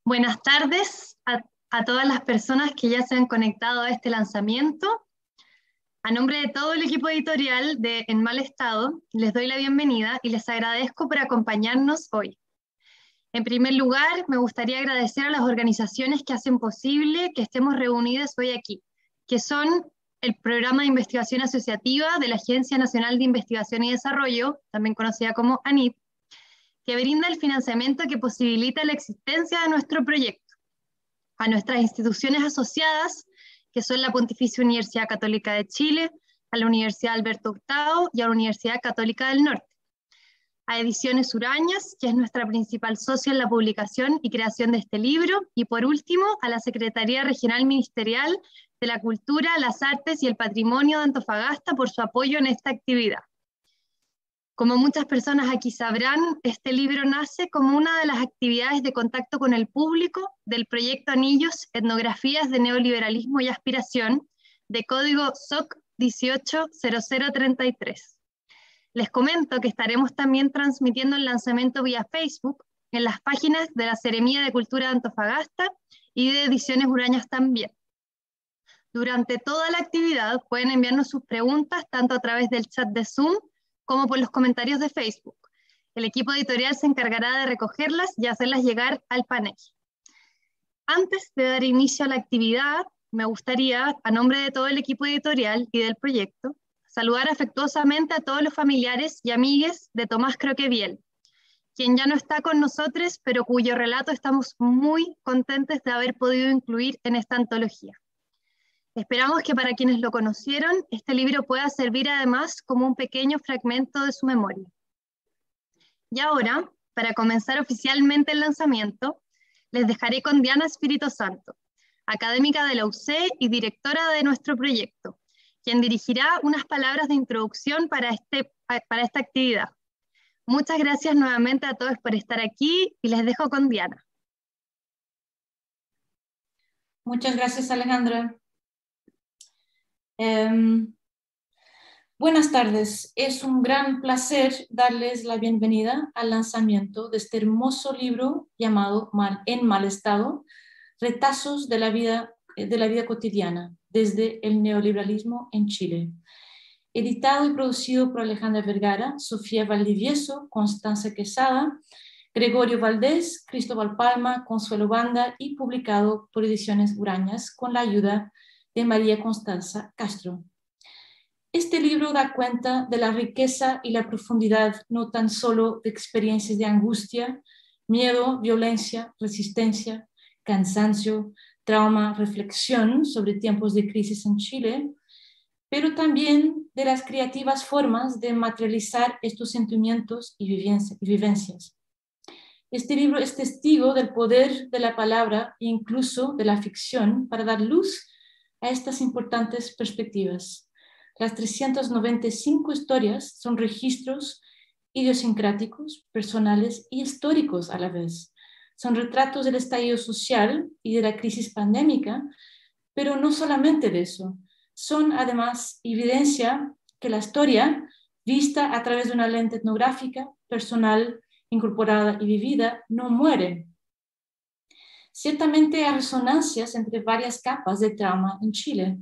Buenas tardes a todas las personas que ya se han conectado a este lanzamiento. A nombre de todo el equipo editorial de En Mal Estado, les doy la bienvenida y les agradezco por acompañarnos hoy. En primer lugar, me gustaría agradecer a las organizaciones que hacen posible que estemos reunidas hoy aquí, que son el Programa de Investigación Asociativa de la Agencia Nacional de Investigación y Desarrollo, también conocida como ANID, que brinda el financiamiento que posibilita la existencia de nuestro proyecto, a nuestras instituciones asociadas, que son la Pontificia Universidad Católica de Chile, a la Universidad Alberto Hurtado y a la Universidad Católica del Norte, a Ediciones Urañas, que es nuestra principal socia en la publicación y creación de este libro, y por último, a la Secretaría Regional Ministerial de la Cultura, las Artes y el Patrimonio de Antofagasta por su apoyo en esta actividad. Como muchas personas aquí sabrán, este libro nace como una de las actividades de contacto con el público del proyecto Anillos, Etnografías de Neoliberalismo y Aspiración, de código SOC 180033. Les comento que estaremos también transmitiendo el lanzamiento vía Facebook en las páginas de la Seremía de Cultura de Antofagasta y de Ediciones Urañas también. Durante toda la actividad pueden enviarnos sus preguntas tanto a través del chat de Zoom como por los comentarios de Facebook. El equipo editorial se encargará de recogerlas y hacerlas llegar al panel. Antes de dar inicio a la actividad, me gustaría, a nombre de todo el equipo editorial y del proyecto, saludar afectuosamente a todos los familiares y amigues de Tomás Croqueviel, quien ya no está con nosotros, pero cuyo relato estamos muy contentos de haber podido incluir en esta antología. Esperamos que para quienes lo conocieron, este libro pueda servir además como un pequeño fragmento de su memoria. Y ahora, para comenzar oficialmente el lanzamiento, les dejaré con Diana Espíritu Santo, académica de la UC y directora de nuestro proyecto, quien dirigirá unas palabras de introducción para esta actividad. Muchas gracias nuevamente a todos por estar aquí y les dejo con Diana. Muchas gracias, Alejandra. Buenas tardes, es un gran placer darles la bienvenida al lanzamiento de este hermoso libro llamado En Mal Estado, retazos de la vida cotidiana desde el neoliberalismo en Chile. Editado y producido por Alejandra Vergara, Sofía Valdivieso, Constanza Quesada, Gregorio Valdés, Cristóbal Palma, Consuelo Banda y publicado por Ediciones Urañas con la ayuda de María Constanza Castro. Este libro da cuenta de la riqueza y la profundidad no tan solo de experiencias de angustia, miedo, violencia, resistencia, cansancio, trauma, reflexión sobre tiempos de crisis en Chile, pero también de las creativas formas de materializar estos sentimientos y vivencias. Este libro es testigo del poder de la palabra e incluso de la ficción para dar luz a estas importantes perspectivas. Las 395 historias son registros idiosincráticos, personales y históricos a la vez. Son retratos del estallido social y de la crisis pandémica, pero no solamente de eso. Son además evidencia que la historia, vista a través de una lente etnográfica, personal, incorporada y vivida, no muere. Ciertamente hay resonancias entre varias capas de trauma en Chile.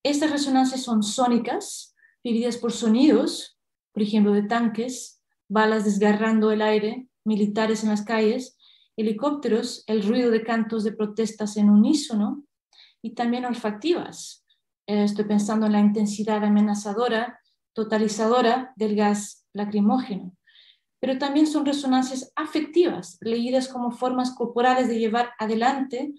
Estas resonancias son sónicas, vividas por sonidos, por ejemplo, de tanques, balas desgarrando el aire, militares en las calles, helicópteros, el ruido de cantos de protestas en unísono, y también olfativas. Estoy pensando en la intensidad amenazadora, totalizadora del gas lacrimógeno. Pero también son resonancias afectivas, leídas como formas corporales de llevar adelante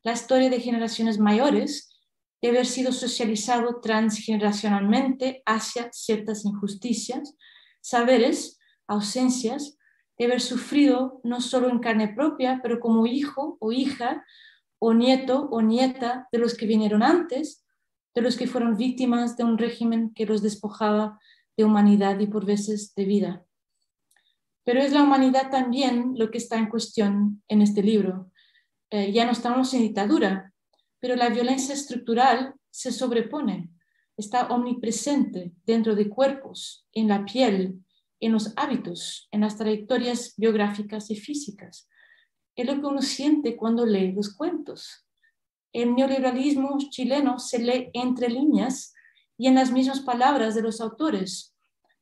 la historia de generaciones mayores, de haber sido socializado transgeneracionalmente hacia ciertas injusticias, saberes, ausencias, de haber sufrido no solo en carne propia, pero como hijo o hija, o nieto o nieta de los que vinieron antes, de los que fueron víctimas de un régimen que los despojaba de humanidad y por veces de vida. Pero es la humanidad también lo que está en cuestión en este libro. Ya no estamos en dictadura, pero la violencia estructural se sobrepone, está omnipresente dentro de cuerpos, en la piel, en los hábitos, en las trayectorias biográficas y físicas. es lo que uno siente cuando lee los cuentos. El neoliberalismo chileno se lee entre líneas y en las mismas palabras de los autores,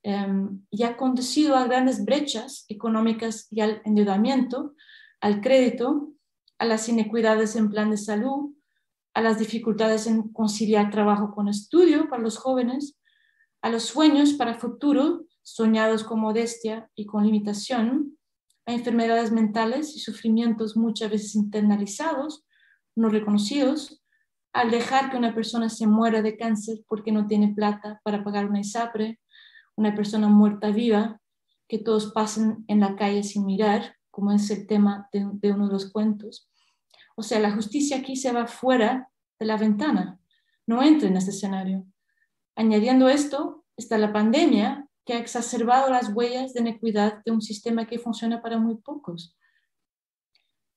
y ha conducido a grandes brechas económicas y al endeudamiento, al crédito, a las inequidades en plan de salud, a las dificultades en conciliar trabajo con estudio para los jóvenes, a los sueños para futuro, soñados con modestia y con limitación, a enfermedades mentales y sufrimientos muchas veces internalizados, no reconocidos, al dejar que una persona se muera de cáncer porque no tiene plata para pagar una ISAPRE, una persona muerta viva, que todos pasen en la calle sin mirar, como es el tema de uno de los cuentos. O sea, la justicia aquí se va fuera de la ventana, no entra en este escenario. Añadiendo esto, está la pandemia, que ha exacerbado las huellas de inequidad de un sistema que funciona para muy pocos.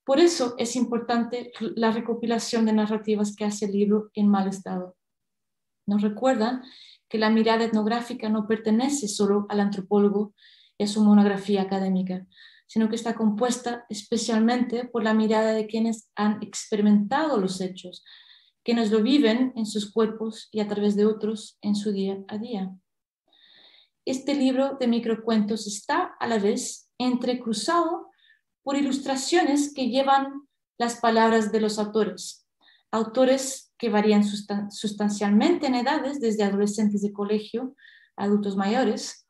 Por eso es importante la recopilación de narrativas que hace el libro En mal estado. Nos recuerda que la mirada etnográfica no pertenece solo al antropólogo y a su monografía académica, sino que está compuesta especialmente por la mirada de quienes han experimentado los hechos, quienes lo viven en sus cuerpos y a través de otros en su día a día. Este libro de microcuentos está a la vez entrecruzado por ilustraciones que llevan las palabras de los autores, autores que varían sustancialmente en edades, desde adolescentes de colegio a adultos mayores.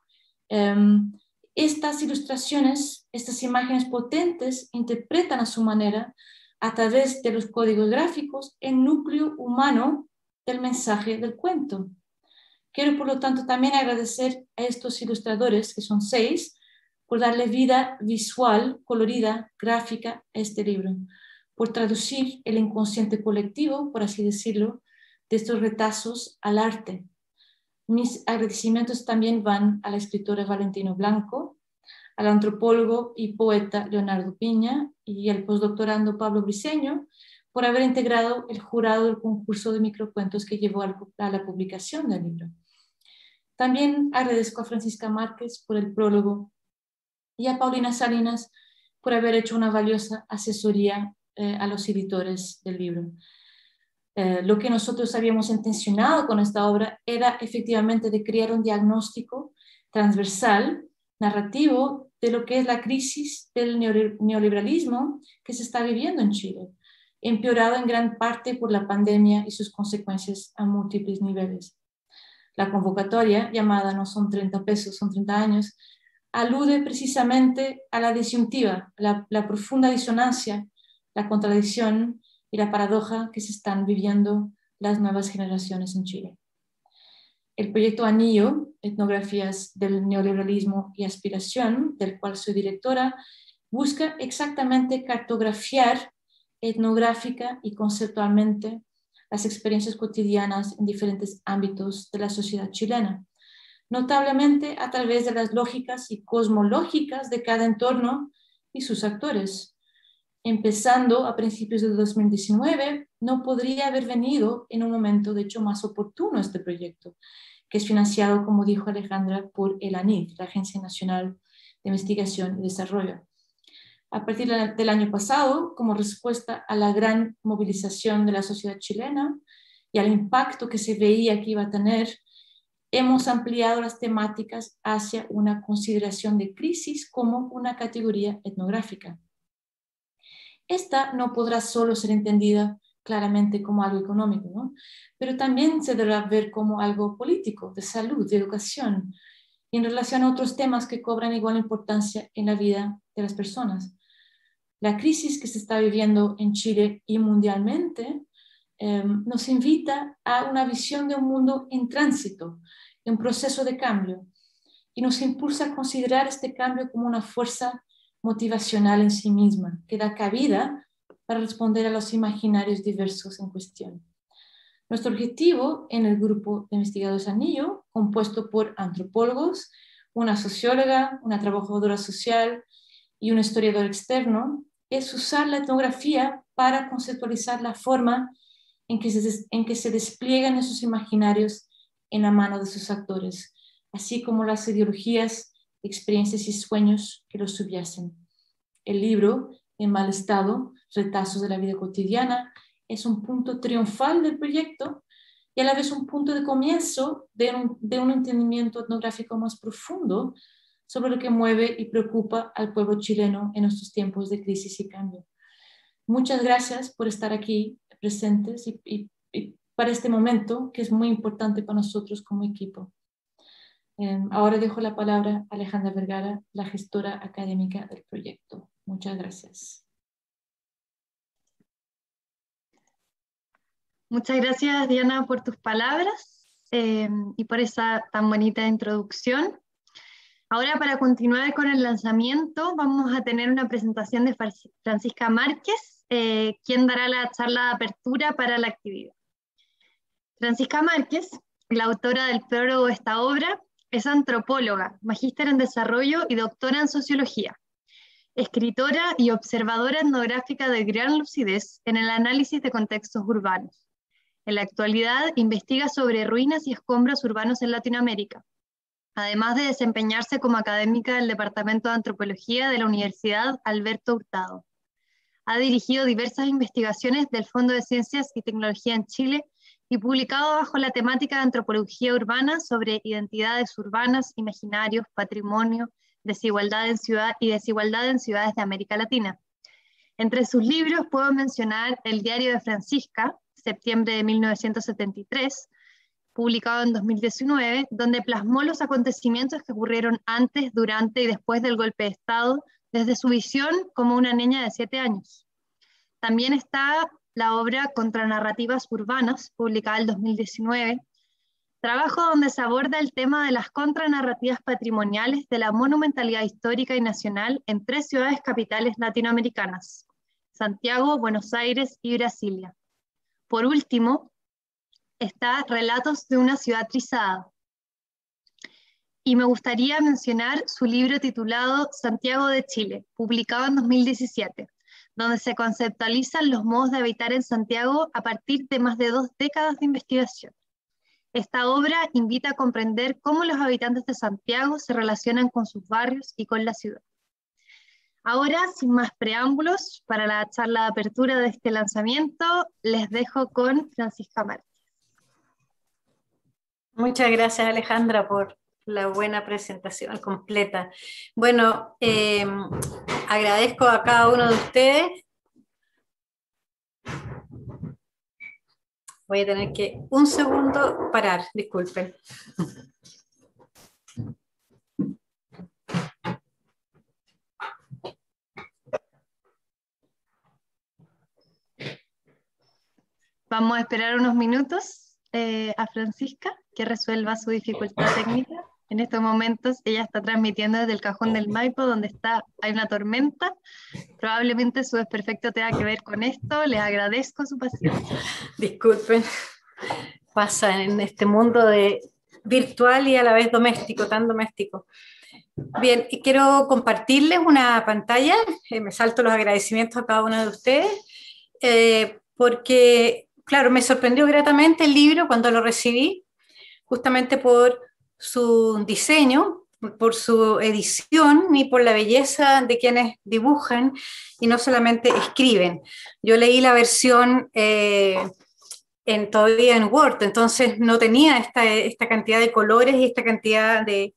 Estas ilustraciones, estas imágenes potentes, interpretan a su manera, a través de los códigos gráficos, el núcleo humano del mensaje del cuento. Quiero, por lo tanto, también agradecer a estos ilustradores, que son 6, por darle vida visual, colorida, gráfica a este libro, por traducir el inconsciente colectivo, por así decirlo, de estos retazos al arte. Mis agradecimientos también van a la escritora Valentino Blanco, al antropólogo y poeta Leonardo Piña y al postdoctorando Pablo Briceño por haber integrado el jurado del concurso de microcuentos que llevó a la publicación del libro. También agradezco a Francisca Márquez por el prólogo y a Paulina Salinas por haber hecho una valiosa asesoría a los editores del libro. Lo que nosotros habíamos intencionado con esta obra era efectivamente de crear un diagnóstico transversal, narrativo, de lo que es la crisis del neoliberalismo que se está viviendo en Chile, empeorado en gran parte por la pandemia y sus consecuencias a múltiples niveles. La convocatoria, llamada No son 30 pesos, son 30 años, alude precisamente a la disyuntiva, la profunda disonancia, la contradicción y la paradoja que se están viviendo las nuevas generaciones en Chile. El proyecto Anillo, Etnografías del Neoliberalismo y Aspiración, del cual soy directora, busca exactamente cartografiar etnográfica y conceptualmente las experiencias cotidianas en diferentes ámbitos de la sociedad chilena, notablemente a través de las lógicas y cosmológicas de cada entorno y sus actores. Empezando a principios de 2019, no podría haber venido en un momento, de hecho, más oportuno este proyecto, que es financiado, como dijo Alejandra, por el ANID, la Agencia Nacional de Investigación y Desarrollo. A partir del año pasado, como respuesta a la gran movilización de la sociedad chilena y al impacto que se veía que iba a tener, hemos ampliado las temáticas hacia una consideración de crisis como una categoría etnográfica. Esta no podrá solo ser entendida claramente como algo económico, ¿no? Pero también se deberá ver como algo político, de salud, de educación, y en relación a otros temas que cobran igual importancia en la vida de las personas. La crisis que se está viviendo en Chile y mundialmente nos invita a una visión de un mundo en tránsito, en proceso de cambio, y nos impulsa a considerar este cambio como una fuerza motivacional en sí misma, que da cabida para responder a los imaginarios diversos en cuestión. Nuestro objetivo en el grupo de investigadores Anillo, compuesto por antropólogos, una socióloga, una trabajadora social y un historiador externo, es usar la etnografía para conceptualizar la forma en que se despliegan esos imaginarios en la mano de sus actores, así como las ideologías, experiencias y sueños que los subyacen. El libro en mal estado, retazos de la vida cotidiana, es un punto triunfal del proyecto y a la vez un punto de comienzo de un entendimiento etnográfico más profundo sobre lo que mueve y preocupa al pueblo chileno en estos tiempos de crisis y cambio. Muchas gracias por estar aquí presentes y para este momento que es muy importante para nosotros como equipo. Ahora dejo la palabra a Alejandra Vergara, la gestora académica del proyecto. Muchas gracias. Muchas gracias, Diana, por tus palabras y por esa tan bonita introducción. Ahora, para continuar con el lanzamiento, vamos a tener una presentación de Francisca Márquez, quien dará la charla de apertura para la actividad. Francisca Márquez, la autora del prólogo de esta obra, es antropóloga, magíster en desarrollo y doctora en sociología, escritora y observadora etnográfica de gran lucidez en el análisis de contextos urbanos. En la actualidad investiga sobre ruinas y escombros urbanos en Latinoamérica, además de desempeñarse como académica del Departamento de Antropología de la Universidad Alberto Hurtado. Ha dirigido diversas investigaciones del Fondo de Ciencias y Tecnología en Chile y publicado bajo la temática de antropología urbana sobre identidades urbanas, imaginarios, patrimonio, desigualdad en ciudad y desigualdad en ciudades de América Latina. Entre sus libros puedo mencionar El diario de Francisca, septiembre de 1973, publicado en 2019, donde plasmó los acontecimientos que ocurrieron antes, durante y después del golpe de Estado, desde su visión como una niña de 7 años. También está la obra Contranarrativas Urbanas, publicada en 2019, trabajo donde se aborda el tema de las contranarrativas patrimoniales de la monumentalidad histórica y nacional en 3 ciudades capitales latinoamericanas, Santiago, Buenos Aires y Brasilia. Por último, está Relatos de una ciudad trizada. Y me gustaría mencionar su libro titulado Santiago de Chile, publicado en 2017, donde se conceptualizan los modos de habitar en Santiago a partir de más de 2 décadas de investigación. Esta obra invita a comprender cómo los habitantes de Santiago se relacionan con sus barrios y con la ciudad. Ahora, sin más preámbulos, para la charla de apertura de este lanzamiento, les dejo con Francisca Márquez. Muchas gracias, Alejandra, por la buena presentación completa. Bueno, agradezco a cada uno de ustedes. Voy a tener que un segundo parar, disculpen. Vamos a esperar unos minutos a Francisca, que resuelva su dificultad técnica. En estos momentos ella está transmitiendo desde el Cajón del Maipo, donde hay una tormenta. Probablemente su desperfecto tenga que ver con esto. Les agradezco su paciencia. Disculpen, pasa en este mundo de virtual y a la vez doméstico, tan doméstico. Bien, quiero compartirles una pantalla. Me salto los agradecimientos a cada uno de ustedes, porque, claro, me sorprendió gratamente el libro cuando lo recibí, justamente por su diseño, por su edición y por la belleza de quienes dibujan y no solamente escriben. Yo leí la versión todavía en Word, entonces no tenía esta cantidad de colores y esta cantidad de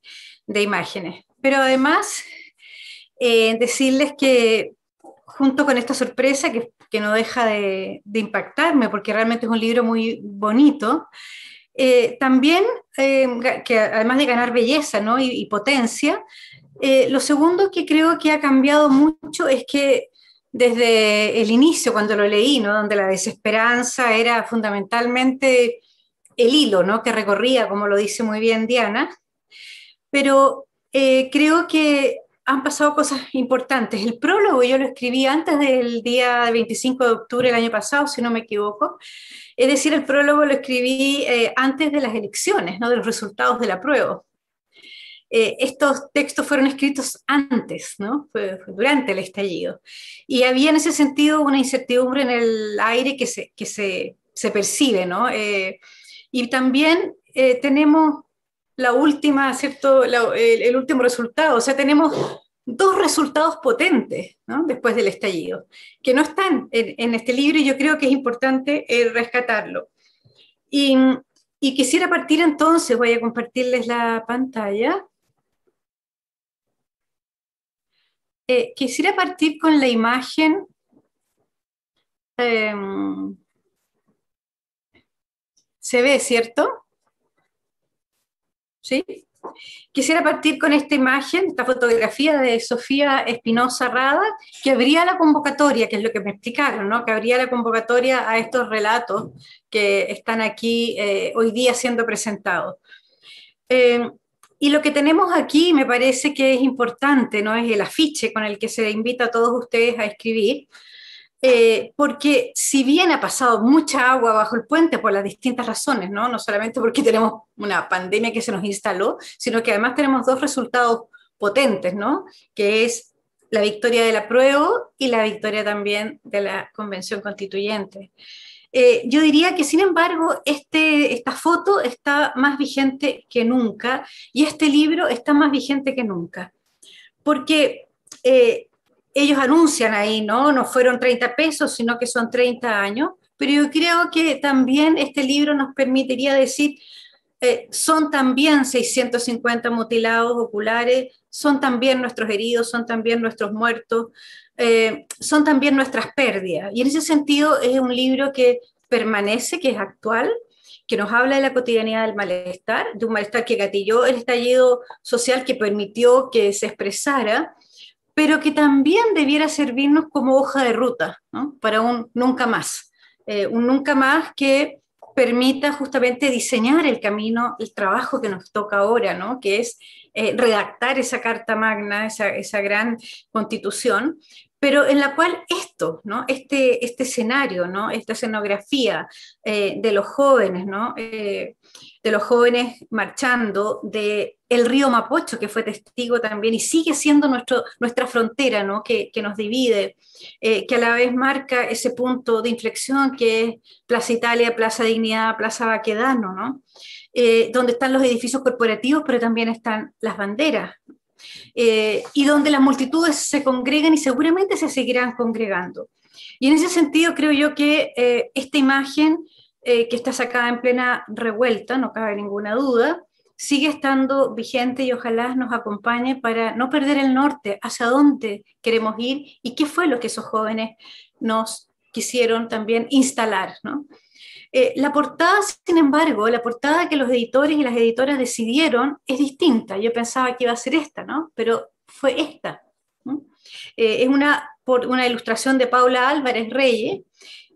imágenes. Pero además, decirles que junto con esta sorpresa, que no deja de impactarme, porque realmente es un libro muy bonito, también, que además de ganar belleza, ¿no? y potencia, lo segundo que creo que ha cambiado mucho es que desde el inicio, cuando lo leí, ¿no? Donde la desesperanza era fundamentalmente el hilo, ¿no? Que recorría, como lo dice muy bien Diana, pero creo que han pasado cosas importantes. El prólogo yo lo escribí antes del día 25 de octubre del año pasado, si no me equivoco. Es decir, el prólogo lo escribí antes de las elecciones, ¿no? De los resultados de la prueba. Estos textos fueron escritos antes, ¿no? Fue durante el estallido. Y había en ese sentido una incertidumbre en el aire que se percibe, ¿no? Y también tenemos la última, ¿cierto? El último resultado, o sea, tenemos dos resultados potentes, ¿no?, después del estallido, que no están en este libro y yo creo que es importante rescatarlo. Y quisiera partir entonces, voy a compartirles la pantalla. Quisiera partir con la imagen. ¿Se ve, cierto? ¿Sí? Quisiera partir con esta imagen, esta fotografía de Sofía Espinosa Rada, que abría la convocatoria, que es lo que me explicaron, ¿no?, que abría la convocatoria a estos relatos que están aquí hoy día siendo presentados. Y lo que tenemos aquí me parece que es importante, ¿no?, es el afiche con el que se invita a todos ustedes a escribir, porque si bien ha pasado mucha agua bajo el puente por las distintas razones, ¿no?, no solamente porque tenemos una pandemia que se nos instaló, sino que además tenemos dos resultados potentes, ¿no?, que es la victoria del apruebo y la victoria también de la Convención Constituyente. Yo diría que, sin embargo, esta foto está más vigente que nunca y este libro está más vigente que nunca, porque ellos anuncian ahí, ¿no?, no fueron 30 pesos, sino que son 30 años, pero yo creo que también este libro nos permitiría decir, son también 650 mutilados oculares, son también nuestros heridos, son también nuestros muertos, son también nuestras pérdidas. Y en ese sentido es un libro que permanece, que es actual, que nos habla de la cotidianidad del malestar, de un malestar que gatilló el estallido social, que permitió que se expresara, pero que también debiera servirnos como hoja de ruta, ¿no?, para un nunca más que permita justamente diseñar el camino, el trabajo que nos toca ahora, ¿no?, que es redactar esa Carta Magna, esa gran constitución, pero en la cual esto, ¿no?, este escenario, ¿no?, esta escenografía de los jóvenes, ¿no?, de los jóvenes marchando, de el río Mapocho, que fue testigo también y sigue siendo nuestra frontera, ¿no?, que nos divide, que a la vez marca ese punto de inflexión que es Plaza Italia, Plaza Dignidad, Plaza Baquedano, ¿no?, donde están los edificios corporativos, pero también están las banderas, y donde las multitudes se congregan y seguramente se seguirán congregando. Y en ese sentido creo yo que esta imagen que está sacada en plena revuelta, no cabe ninguna duda, sigue estando vigente y ojalá nos acompañe para no perder el norte, hacia dónde queremos ir y qué fue lo que esos jóvenes nos quisieron también instalar, ¿no? La portada, sin embargo, la portada que los editores y las editoras decidieron es distinta. Yo pensaba que iba a ser esta, ¿no?, pero fue esta, ¿no? Es una ilustración de Paula Álvarez Reyes,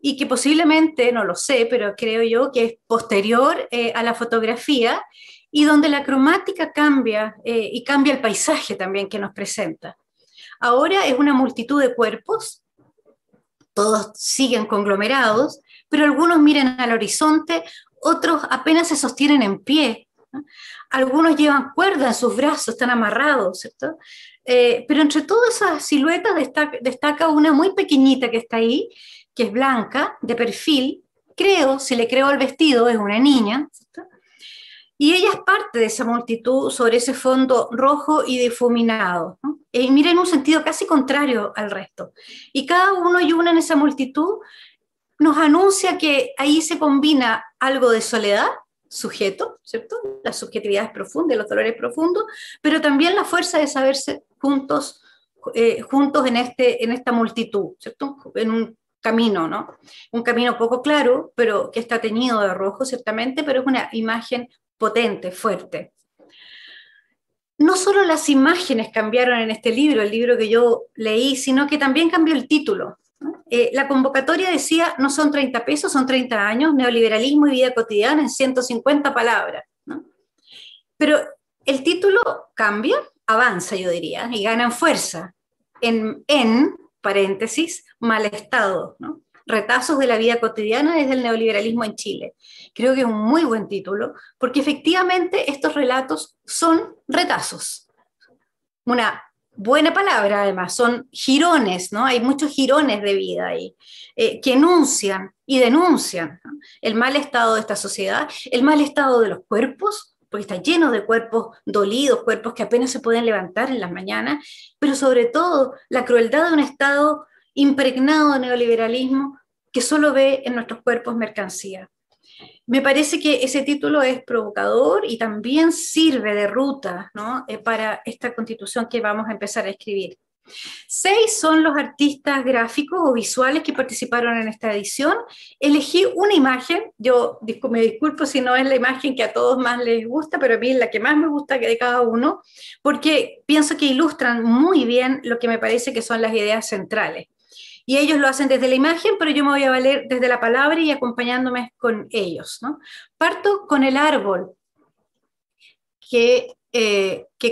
y que posiblemente, no lo sé, pero creo yo que es posterior a la fotografía, y donde la cromática cambia y cambia el paisaje también que nos presenta. Ahora es una multitud de cuerpos, todos siguen conglomerados, pero algunos miran al horizonte, otros apenas se sostienen en pie, ¿no? Algunos llevan cuerda en sus brazos, están amarrados, ¿cierto? Pero entre todas esas siluetas destaca una muy pequeñita que está ahí, que es blanca, de perfil, creo, si le creo al vestido, es una niña, ¿cierto? Y ella es parte de esa multitud sobre ese fondo rojo y difuminado, ¿no? Y mira en un sentido casi contrario al resto. Y cada uno y una en esa multitud nos anuncia que ahí se combina algo de soledad, sujeto, ¿cierto?, la subjetividad es profunda, los dolores profundos, pero también la fuerza de saberse juntos en esta multitud, ¿cierto?, en un camino, ¿no? Un camino poco claro, pero que está teñido de rojo, ciertamente, pero es una imagen potente, fuerte. No solo las imágenes cambiaron en este libro, el libro que yo leí, sino que también cambió el título, ¿no? La convocatoria decía, no son 30 pesos, son 30 años, neoliberalismo y vida cotidiana en 150 palabras, ¿no? Pero el título cambia, avanza, yo diría, y gana en fuerza, en paréntesis, mal estado, ¿no? Retazos de la vida cotidiana desde el neoliberalismo en Chile. Creo que es un muy buen título, porque efectivamente estos relatos son retazos. Una buena palabra, además, son jirones, ¿no? Hay muchos jirones de vida ahí, que enuncian y denuncian, ¿no?, el mal estado de esta sociedad, el mal estado de los cuerpos, porque está lleno de cuerpos dolidos, cuerpos que apenas se pueden levantar en las mañanas, pero sobre todo la crueldad de un Estado impregnado de neoliberalismo que solo ve en nuestros cuerpos mercancía. Me parece que ese título es provocador y también sirve de ruta, ¿no? Para esta constitución que vamos a empezar a escribir. 6 son los artistas gráficos o visuales que participaron en esta edición. Elegí una imagen, yo me disculpo si no es la imagen que a todos más les gusta, pero a mí es la que más me gusta de cada uno, porque pienso que ilustran muy bien lo que me parece que son las ideas centrales. Y ellos lo hacen desde la imagen, pero yo me voy a valer desde la palabra y acompañándome con ellos, ¿no? Parto con el árbol que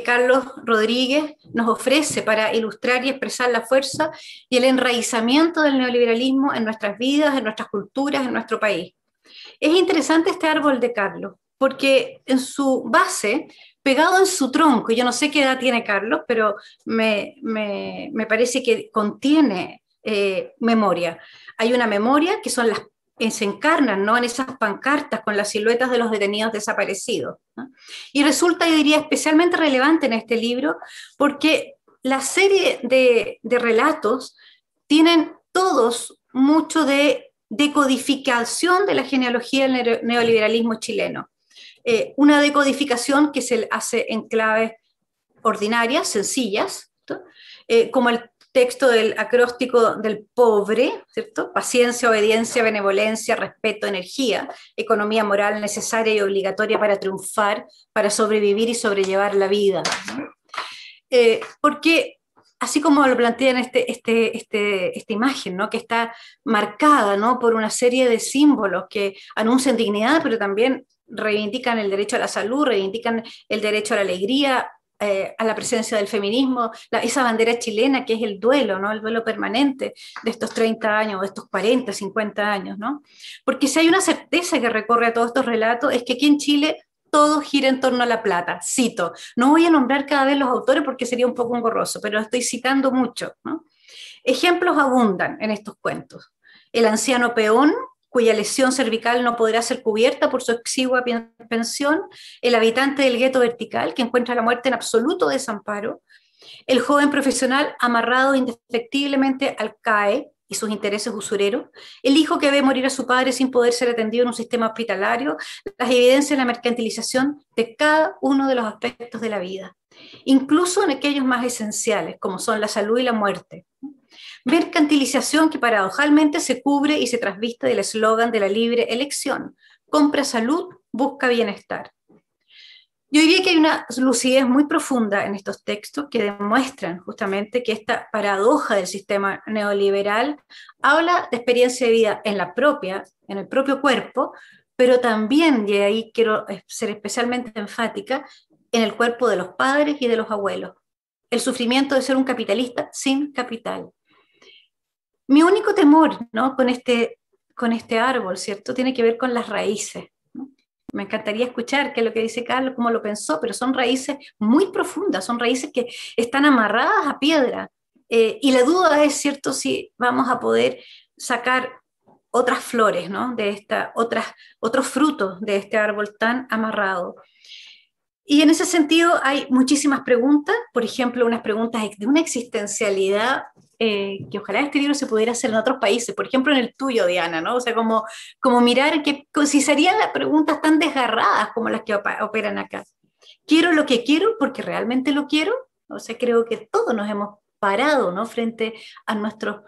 Carlos Rodríguez nos ofrece para ilustrar y expresar la fuerza y el enraizamiento del neoliberalismo en nuestras vidas, en nuestras culturas, en nuestro país. Es interesante este árbol de Carlos, porque en su base, pegado en su tronco, yo no sé qué edad tiene Carlos, pero me parece que contiene memoria. Hay una memoria que son las se encarnan, ¿no?, en esas pancartas con las siluetas de los detenidos desaparecidos, ¿no? Y resulta, yo diría, especialmente relevante en este libro porque la serie de relatos tienen todos mucho de decodificación de la genealogía del neoliberalismo chileno. Una decodificación que se hace en claves ordinarias, sencillas, ¿no? Como el texto del acróstico del pobre, ¿cierto? Paciencia, obediencia, benevolencia, respeto, energía, economía moral necesaria y obligatoria para triunfar, para sobrevivir y sobrellevar la vida, ¿no? Porque así como lo plantean esta imagen, ¿no?, que está marcada, ¿no?, por una serie de símbolos que anuncian dignidad, pero también reivindican el derecho a la salud, reivindican el derecho a la alegría, a la presencia del feminismo, esa bandera chilena que es el duelo, ¿no?, el duelo permanente de estos 30 años, de estos 40, 50 años, ¿no? Porque si hay una certeza que recorre a todos estos relatos es que aquí en Chile todo gira en torno a la plata. Cito, no voy a nombrar cada vez los autores porque sería un poco engorroso, pero lo estoy citando mucho, ¿no? Ejemplos abundan en estos cuentos. El anciano peón, cuya lesión cervical no podrá ser cubierta por su exigua pensión, el habitante del gueto vertical, que encuentra la muerte en absoluto desamparo, el joven profesional amarrado indefectiblemente al CAE y sus intereses usureros, el hijo que ve morir a su padre sin poder ser atendido en un sistema hospitalario, las evidencias de la mercantilización de cada uno de los aspectos de la vida, incluso en aquellos más esenciales, como son la salud y la muerte. Mercantilización que paradojalmente se cubre y se trasviste del eslogan de la libre elección: compra salud, busca bienestar. Yo diría que hay una lucidez muy profunda en estos textos que demuestran justamente que esta paradoja del sistema neoliberal habla de experiencia de vida en el propio cuerpo, pero también, y ahí quiero ser especialmente enfática, en el cuerpo de los padres y de los abuelos. El sufrimiento de ser un capitalista sin capital. Mi único temor, ¿no?, con este árbol, ¿cierto?, tiene que ver con las raíces, ¿no? Me encantaría escuchar qué es lo que dice Carlos, cómo lo pensó, pero son raíces muy profundas, son raíces que están amarradas a piedra. Y la duda es, ¿cierto?, si vamos a poder sacar otras flores, ¿no?, de otros frutos de este árbol tan amarrado. Y en ese sentido hay muchísimas preguntas, por ejemplo, unas preguntas de una existencialidad que ojalá este libro se pudiera hacer en otros países, por ejemplo en el tuyo, Diana, ¿no? O sea, como mirar si serían las preguntas tan desgarradas como las que operan acá. ¿Quiero lo que quiero porque realmente lo quiero? O sea, creo que todos nos hemos parado, ¿no?, frente a nuestros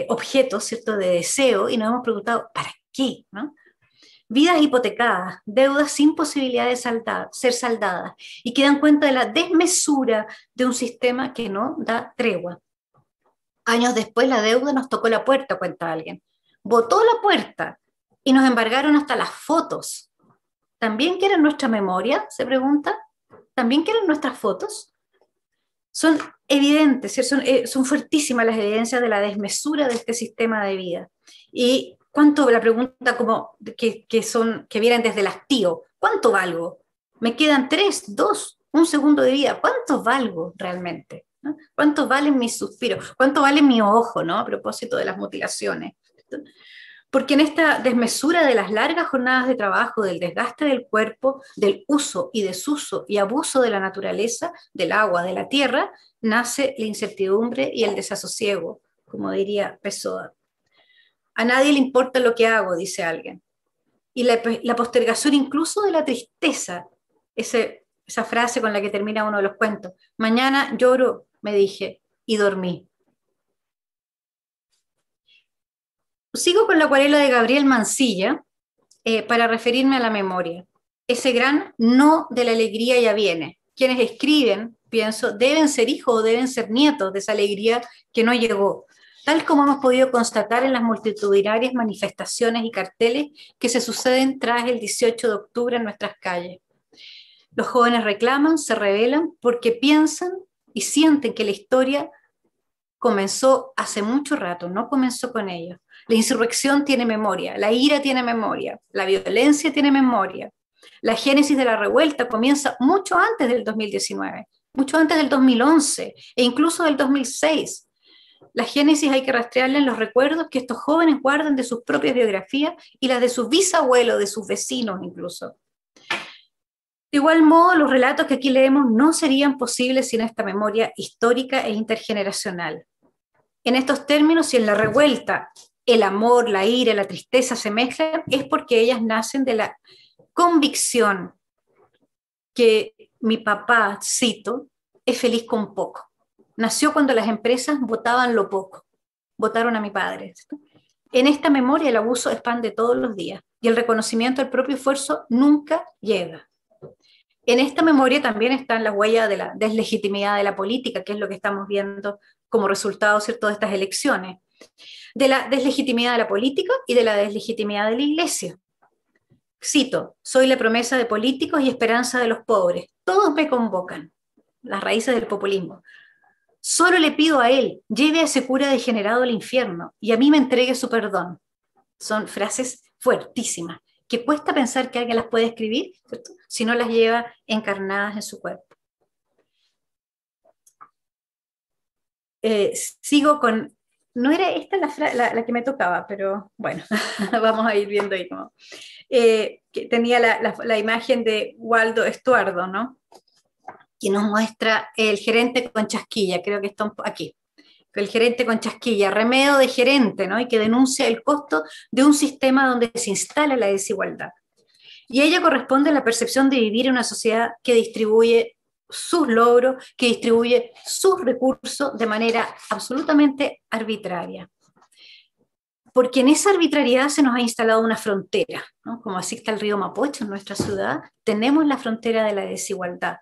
objetos, ¿cierto?, de deseo y nos hemos preguntado, ¿para qué?, ¿no? Vidas hipotecadas, deudas sin posibilidad de ser saldadas y que dan cuenta de la desmesura de un sistema que no da tregua. Años después la deuda nos tocó la puerta, cuenta alguien. Botó la puerta y nos embargaron hasta las fotos. ¿También quieren nuestra memoria?, se pregunta. ¿También quieren nuestras fotos? Son evidentes, son fuertísimas las evidencias de la desmesura de este sistema de vida. Y la pregunta como que vienen desde el hastío, ¿cuánto valgo? Me quedan 3, 2, 1 segundo de vida, ¿cuánto valgo realmente? ¿No? ¿Cuánto valen mis suspiros? ¿Cuánto vale mi ojo, ¿no?, a propósito de las mutilaciones? Porque en esta desmesura de las largas jornadas de trabajo, del desgaste del cuerpo, del uso y desuso y abuso de la naturaleza, del agua, de la tierra, nace la incertidumbre y el desasosiego, como diría Pessoa. A nadie le importa lo que hago, dice alguien. Y la postergación incluso de la tristeza, esa frase con la que termina uno de los cuentos. Mañana lloro, me dije, y dormí. Sigo con la acuarela de Gabriel Mansilla para referirme a la memoria. Ese gran no de la alegría ya viene. Quienes escriben, pienso, deben ser hijos o deben ser nietos de esa alegría que no llegó, tal como hemos podido constatar en las multitudinarias manifestaciones y carteles que se suceden tras el 18 de octubre en nuestras calles. Los jóvenes reclaman, se rebelan porque piensan y sienten que la historia comenzó hace mucho rato, no comenzó con ellos. La insurrección tiene memoria, la ira tiene memoria, la violencia tiene memoria. La génesis de la revuelta comienza mucho antes del 2019, mucho antes del 2011 e incluso del 2006. La génesis hay que rastrearla en los recuerdos que estos jóvenes guardan de sus propias biografías y las de sus bisabuelos, de sus vecinos incluso. De igual modo, los relatos que aquí leemos no serían posibles sin esta memoria histórica e intergeneracional. En estos términos, si en la revuelta el amor, la ira, la tristeza se mezclan, es porque ellas nacen de la convicción que mi papá, cito, es feliz con poco. Nació cuando las empresas votaban lo poco, votaron a mi padre. En esta memoria el abuso expande todos los días y el reconocimiento del propio esfuerzo nunca llega. En esta memoria también están las huellas de la deslegitimidad de la política, que es lo que estamos viendo como resultado, ¿cierto?, de estas elecciones, de la deslegitimidad de la política y de la deslegitimidad de la iglesia. Cito, soy la promesa de políticos y esperanza de los pobres. Todos me convocan, las raíces del populismo. Solo le pido a él, lleve a ese cura degenerado al infierno y a mí me entregue su perdón. Son frases fuertísimas, que cuesta pensar que alguien las puede escribir, ¿cierto?, si no las lleva encarnadas en su cuerpo. Sigo con, no era esta la que me tocaba, pero bueno, vamos a ir viendo ahí como, que tenía la imagen de Waldo Estuardo, ¿no?, que nos muestra el gerente con chasquilla, creo que está aquí, el gerente con chasquilla, remedio de gerente, ¿no?, y que denuncia el costo de un sistema donde se instala la desigualdad. Y a ella corresponde la percepción de vivir en una sociedad que distribuye sus logros, que distribuye sus recursos de manera absolutamente arbitraria. Porque en esa arbitrariedad se nos ha instalado una frontera, ¿no? Como así está el río Mapocho en nuestra ciudad, tenemos la frontera de la desigualdad.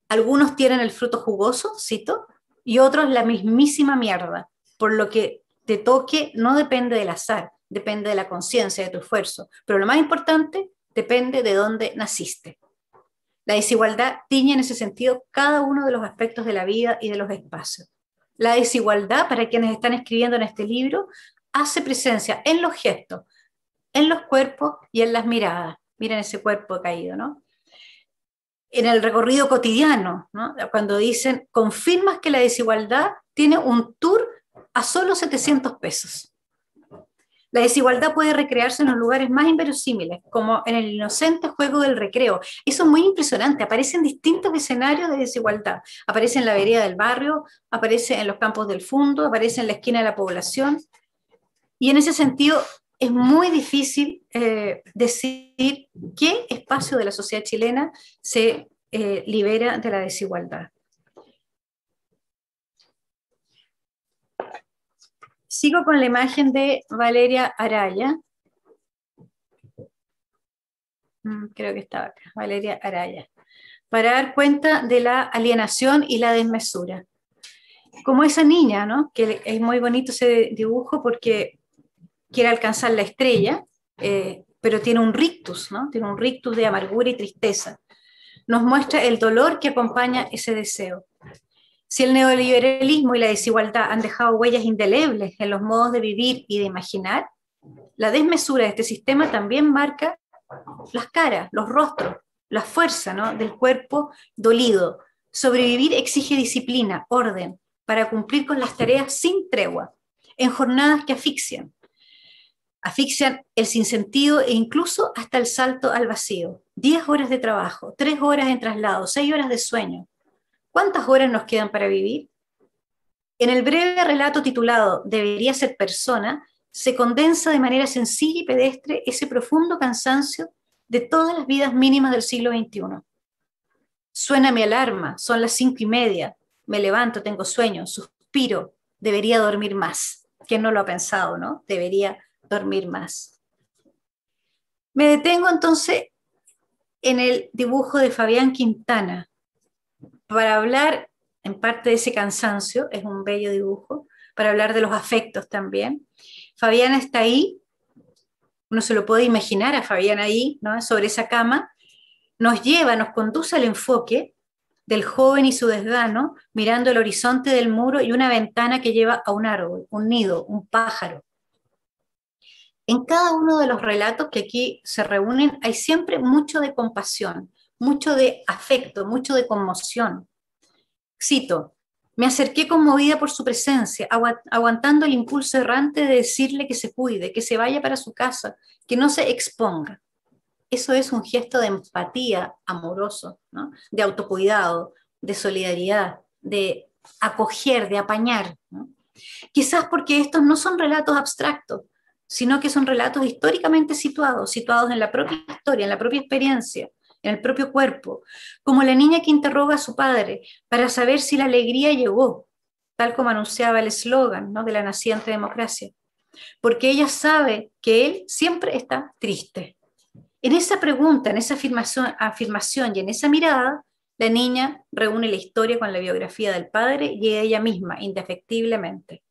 Algunos tienen el fruto jugoso, cito, y otros la mismísima mierda, por lo que te toque no depende del azar, depende de la conciencia, de tu esfuerzo, pero lo más importante, depende de dónde naciste. La desigualdad tiñe en ese sentido cada uno de los aspectos de la vida y de los espacios. La desigualdad, para quienes están escribiendo en este libro, hace presencia en los gestos, en los cuerpos y en las miradas. Miren ese cuerpo caído, ¿no? En el recorrido cotidiano, ¿no?, cuando dicen, confirmas que la desigualdad tiene un tour a solo 700 pesos. La desigualdad puede recrearse en los lugares más inverosímiles, como en el inocente juego del recreo. Eso es muy impresionante, aparecen distintos escenarios de desigualdad. Aparece en la vereda del barrio, aparece en los campos del fondo, aparece en la esquina de la población. Y en ese sentido es muy difícil decir qué espacio de la sociedad chilena se libera de la desigualdad. Sigo con la imagen de Valeria Araya. Creo que estaba acá, Valeria Araya. Para dar cuenta de la alienación y la desmesura. Como esa niña, ¿no?, que es muy bonito ese dibujo porque quiere alcanzar la estrella, pero tiene un rictus, ¿no?, tiene un rictus de amargura y tristeza. Nos muestra el dolor que acompaña ese deseo. Si el neoliberalismo y la desigualdad han dejado huellas indelebles en los modos de vivir y de imaginar, la desmesura de este sistema también marca las caras, los rostros, la fuerza, ¿no?, del cuerpo dolido. Sobrevivir exige disciplina, orden, para cumplir con las tareas sin tregua, en jornadas que asfixian. asfixian el sinsentido e incluso hasta el salto al vacío. 10 horas de trabajo, 3 horas en traslado, 6 horas de sueño. ¿Cuántas horas nos quedan para vivir? En el breve relato titulado Debería ser persona, se condensa de manera sencilla y pedestre ese profundo cansancio de todas las vidas mínimas del siglo XXI. Suena mi alarma, son las 5:30, me levanto, tengo sueño, suspiro, debería dormir más. ¿Quién no lo ha pensado, no? Debería dormir más. Me detengo entonces en el dibujo de Fabián Quintana para hablar en parte de ese cansancio, es un bello dibujo, para hablar de los afectos también. Fabián está ahí, uno se lo puede imaginar a Fabián ahí, ¿no? Sobre esa cama, nos lleva, nos conduce al enfoque del joven y su desgano, mirando el horizonte del muro y una ventana que lleva a un árbol, un nido, un pájaro. En cada uno de los relatos que aquí se reúnen hay siempre mucho de compasión, mucho de afecto, mucho de conmoción. Cito, me acerqué conmovida por su presencia, aguantando el impulso errante de decirle que se cuide, que se vaya para su casa, que no se exponga. Eso es un gesto de empatía amoroso, ¿no? De autocuidado, de solidaridad, de acoger, de apañar, ¿no? Quizás porque estos no son relatos abstractos, sino que son relatos históricamente situados en la propia historia, en la propia experiencia, en el propio cuerpo, como la niña que interroga a su padre para saber si la alegría llegó, tal como anunciaba el eslogan, ¿no? De la naciente democracia, porque ella sabe que él siempre está triste. En esa pregunta, en esa afirmación y en esa mirada, la niña reúne la historia con la biografía del padre y ella misma, indefectiblemente.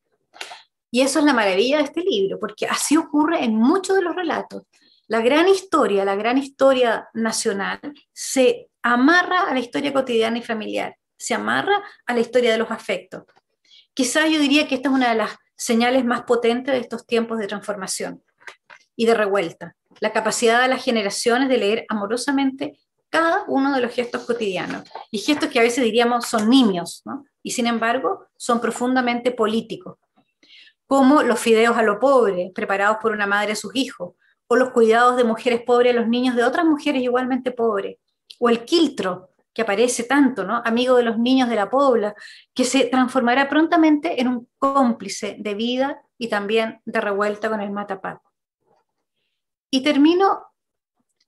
Y eso es la maravilla de este libro, porque así ocurre en muchos de los relatos. La gran historia nacional, se amarra a la historia cotidiana y familiar, se amarra a la historia de los afectos. Quizás yo diría que esta es una de las señales más potentes de estos tiempos de transformación y de revuelta, la capacidad de las generaciones de leer amorosamente cada uno de los gestos cotidianos, y gestos que a veces diríamos son nimios, ¿no? Y sin embargo son profundamente políticos, como los fideos a lo pobre, preparados por una madre a sus hijos, o los cuidados de mujeres pobres a los niños de otras mujeres igualmente pobres, o el quiltro, que aparece tanto, ¿no? Amigo de los niños de la pobla, que se transformará prontamente en un cómplice de vida y también de revuelta con el matapaco. Y termino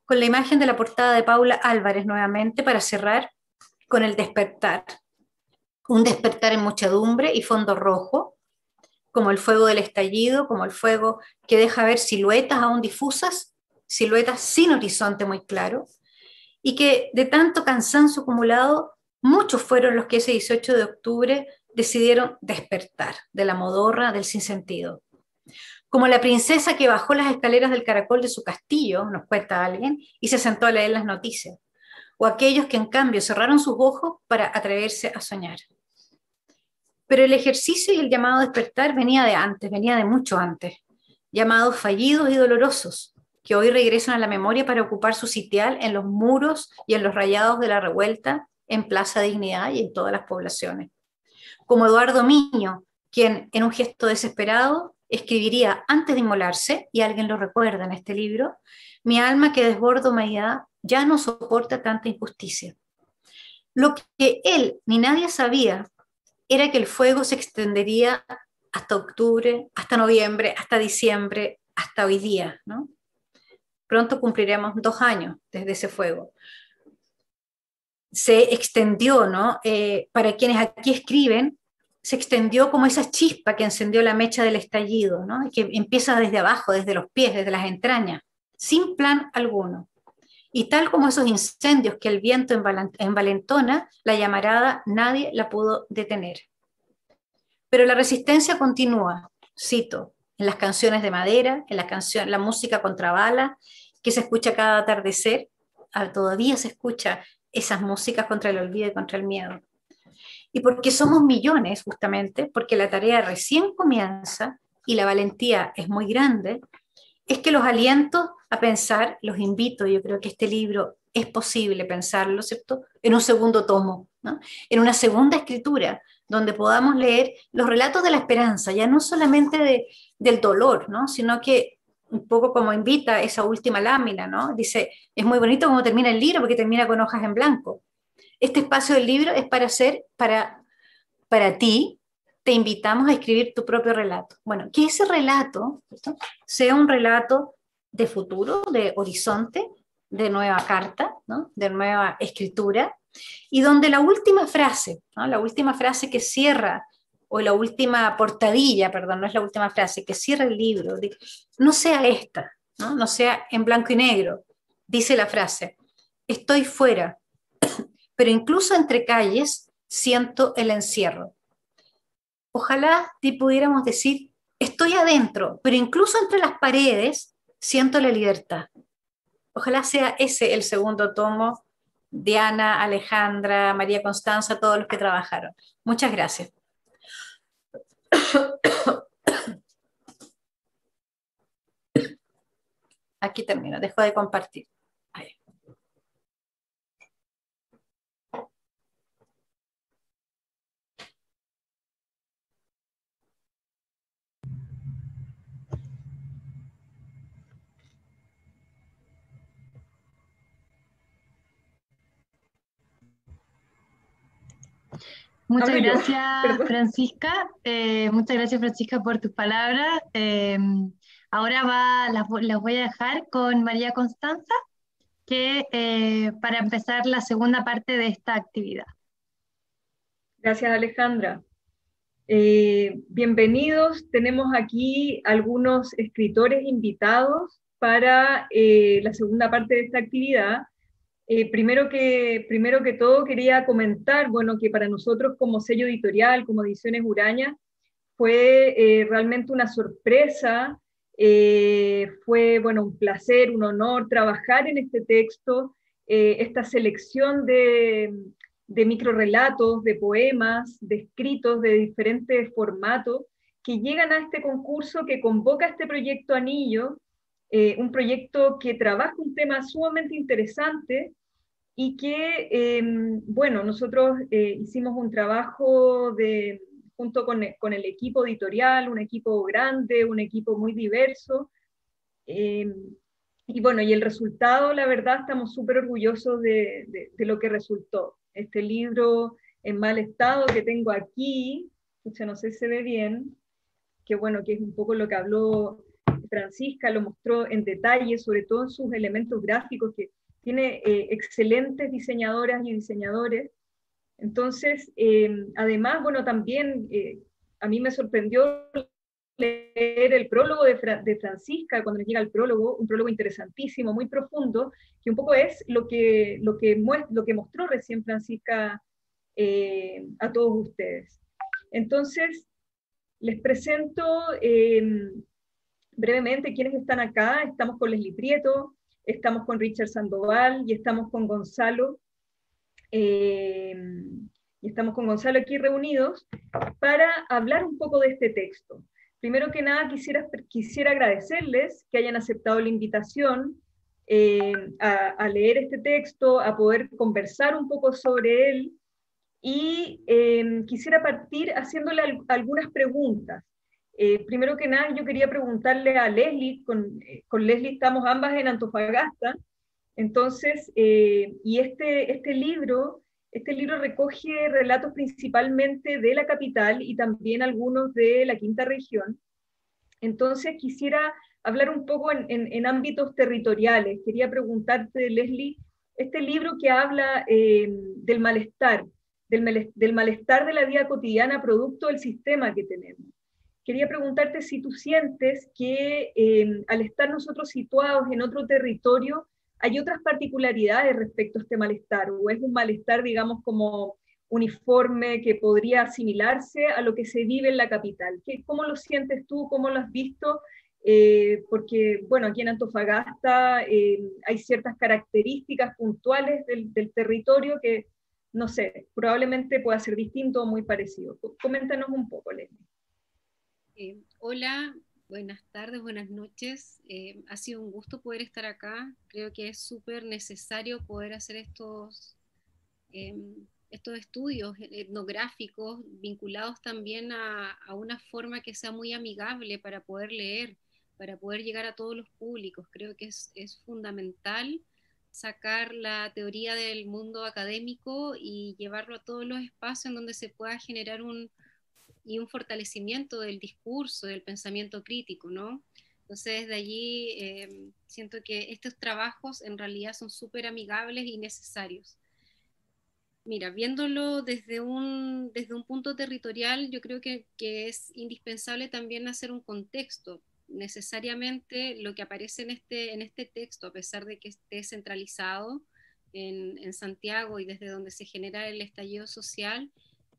con la imagen de la portada de Paula Álvarez nuevamente para cerrar con el despertar. Un despertar en muchedumbre y fondo rojo, como el fuego del estallido, como el fuego que deja ver siluetas aún difusas, siluetas sin horizonte muy claro, y que de tanto cansancio acumulado, muchos fueron los que ese 18 de octubre decidieron despertar de la modorra del sinsentido. Como la princesa que bajó las escaleras del caracol de su castillo, nos cuenta alguien, y se sentó a leer las noticias, o aquellos que en cambio cerraron sus ojos para atreverse a soñar. Pero el ejercicio y el llamado a despertar venía de antes, venía de mucho antes, llamados fallidos y dolorosos, que hoy regresan a la memoria para ocupar su sitial en los muros y en los rayados de la revuelta, en Plaza Dignidad y en todas las poblaciones. Como Eduardo Miño, quien en un gesto desesperado escribiría antes de inmolarse, y alguien lo recuerda en este libro, mi alma que desborda humanidad ya no soporta tanta injusticia. Lo que él ni nadie sabía era que el fuego se extendería hasta octubre, hasta noviembre, hasta diciembre, hasta hoy día, ¿no? Pronto cumpliremos 2 años desde ese fuego. Se extendió, ¿no? Para quienes aquí escriben, se extendió como esa chispa que encendió la mecha del estallido, ¿no? Que empieza desde abajo, desde los pies, desde las entrañas, sin plan alguno. Y tal como esos incendios que el viento envalentona, la llamarada nadie la pudo detener. Pero la resistencia continúa, cito, en las canciones de madera, en la música contrabala, que se escucha cada atardecer, todavía se escucha esas músicas contra el olvido y contra el miedo. Y porque somos millones, justamente, porque la tarea recién comienza y la valentía es muy grande, es que los alientos a pensar, los invito, yo creo que este libro es posible pensarlo, ¿cierto? En un segundo tomo, ¿no? En una segunda escritura, donde podamos leer los relatos de la esperanza, ya no solamente del dolor, ¿no? Sino que un poco como invita esa última lámina, ¿no? Dice, es muy bonito cómo termina el libro porque termina con hojas en blanco. Este espacio del libro es para ti, te invitamos a escribir tu propio relato. Bueno, que ese relato, ¿cierto?, sea un relato de futuro, de horizonte, de nueva carta, ¿no?, de nueva escritura, y donde la última frase, ¿no?, la última frase que cierra, o la última portadilla, perdón, no es la última frase, que cierra el libro, no sea esta, ¿no?, no sea en blanco y negro. Dice la frase, estoy fuera, pero incluso entre calles siento el encierro. Ojalá te pudiéramos decir, estoy adentro, pero incluso entre las paredes siento la libertad. Ojalá sea ese el segundo tomo. Diana, Alejandra, María Constanza, todos los que trabajaron. Muchas gracias. Aquí termino, dejo de compartir. Ahí. Muchas Hablo yo, gracias, perdón. Francisca. Muchas gracias, Francisca, por tus palabras. Ahora las voy a dejar con María Constanza, para empezar la segunda parte de esta actividad. Gracias, Alejandra. Bienvenidos. Tenemos aquí algunos escritores invitados para la segunda parte de esta actividad. Primero que todo quería comentar, bueno, que para nosotros como sello editorial, como Ediciones Uraña, fue realmente una sorpresa, fue, bueno, un placer, un honor trabajar en este texto, esta selección de microrelatos, de poemas, de escritos de diferentes formatos que llegan a este concurso que convoca este proyecto Anillo, un proyecto que trabaja un tema sumamente interesante y que, bueno, nosotros hicimos un trabajo junto con el equipo editorial, un equipo grande, un equipo muy diverso, eh, y bueno, y el resultado, la verdad, estamos súper orgullosos de lo que resultó. Este libro en mal estado que tengo aquí, escucha, no sé si se ve bien, que bueno, que es un poco lo que habló Francisca, lo mostró en detalle, sobre todo en sus elementos gráficos, que tiene excelentes diseñadoras y diseñadores. Entonces, además, bueno, también a mí me sorprendió leer el prólogo de Francisca, cuando les llega el prólogo, un prólogo interesantísimo, muy profundo, que un poco es lo que mostró recién Francisca a todos ustedes. Entonces, les presento brevemente quiénes están acá. Estamos con Leslie Prieto, estamos con Richard Sandoval y estamos con Gonzalo. Y estamos con Gonzalo aquí reunidos para hablar un poco de este texto. Primero que nada, quisiera agradecerles que hayan aceptado la invitación a leer este texto, a poder conversar un poco sobre él, y quisiera partir haciéndole algunas preguntas. Primero que nada, yo quería preguntarle a Leslie, con Leslie estamos ambas en Antofagasta, entonces, y este libro recoge relatos principalmente de la capital y también algunos de la quinta región. Entonces quisiera hablar un poco en ámbitos territoriales. Quería preguntarte, Leslie, este libro que habla del malestar, del malestar de la vida cotidiana producto del sistema que tenemos. Quería preguntarte si tú sientes que al estar nosotros situados en otro territorio, hay otras particularidades respecto a este malestar, o es un malestar, digamos, como uniforme que podría asimilarse a lo que se vive en la capital. ¿Cómo lo sientes tú? ¿Cómo lo has visto? Porque, bueno, aquí en Antofagasta hay ciertas características puntuales del territorio que, no sé, probablemente pueda ser distinto o muy parecido. Coméntanos un poco, Leslie. Hola, buenas tardes, buenas noches. Ha sido un gusto poder estar acá. Creo que es súper necesario poder hacer estos estudios etnográficos vinculados también a una forma que sea muy amigable para poder leer, para poder llegar a todos los públicos. Creo que es fundamental sacar la teoría del mundo académico y llevarlo a todos los espacios en donde se pueda generar un fortalecimiento del discurso, del pensamiento crítico, ¿no? Entonces, de allí siento que estos trabajos en realidad son súper amigables y necesarios. Mira, viéndolo desde un punto territorial, yo creo que es indispensable también hacer un contexto. Necesariamente lo que aparece en este texto, a pesar de que esté centralizado en Santiago y desde donde se genera el estallido social,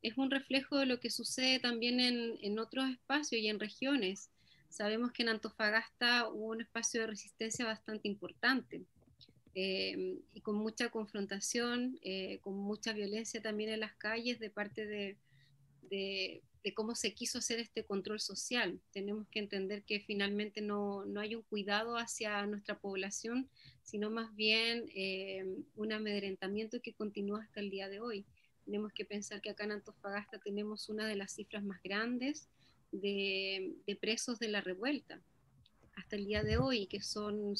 es un reflejo de lo que sucede también en otros espacios y en regiones. Sabemos que en Antofagasta hubo un espacio de resistencia bastante importante, y con mucha confrontación, con mucha violencia también en las calles de parte de cómo se quiso hacer este control social. Tenemos que entender que finalmente no hay un cuidado hacia nuestra población, sino más bien un amedrentamiento que continúa hasta el día de hoy. Tenemos que pensar que acá en Antofagasta tenemos una de las cifras más grandes de presos de la revuelta hasta el día de hoy, que son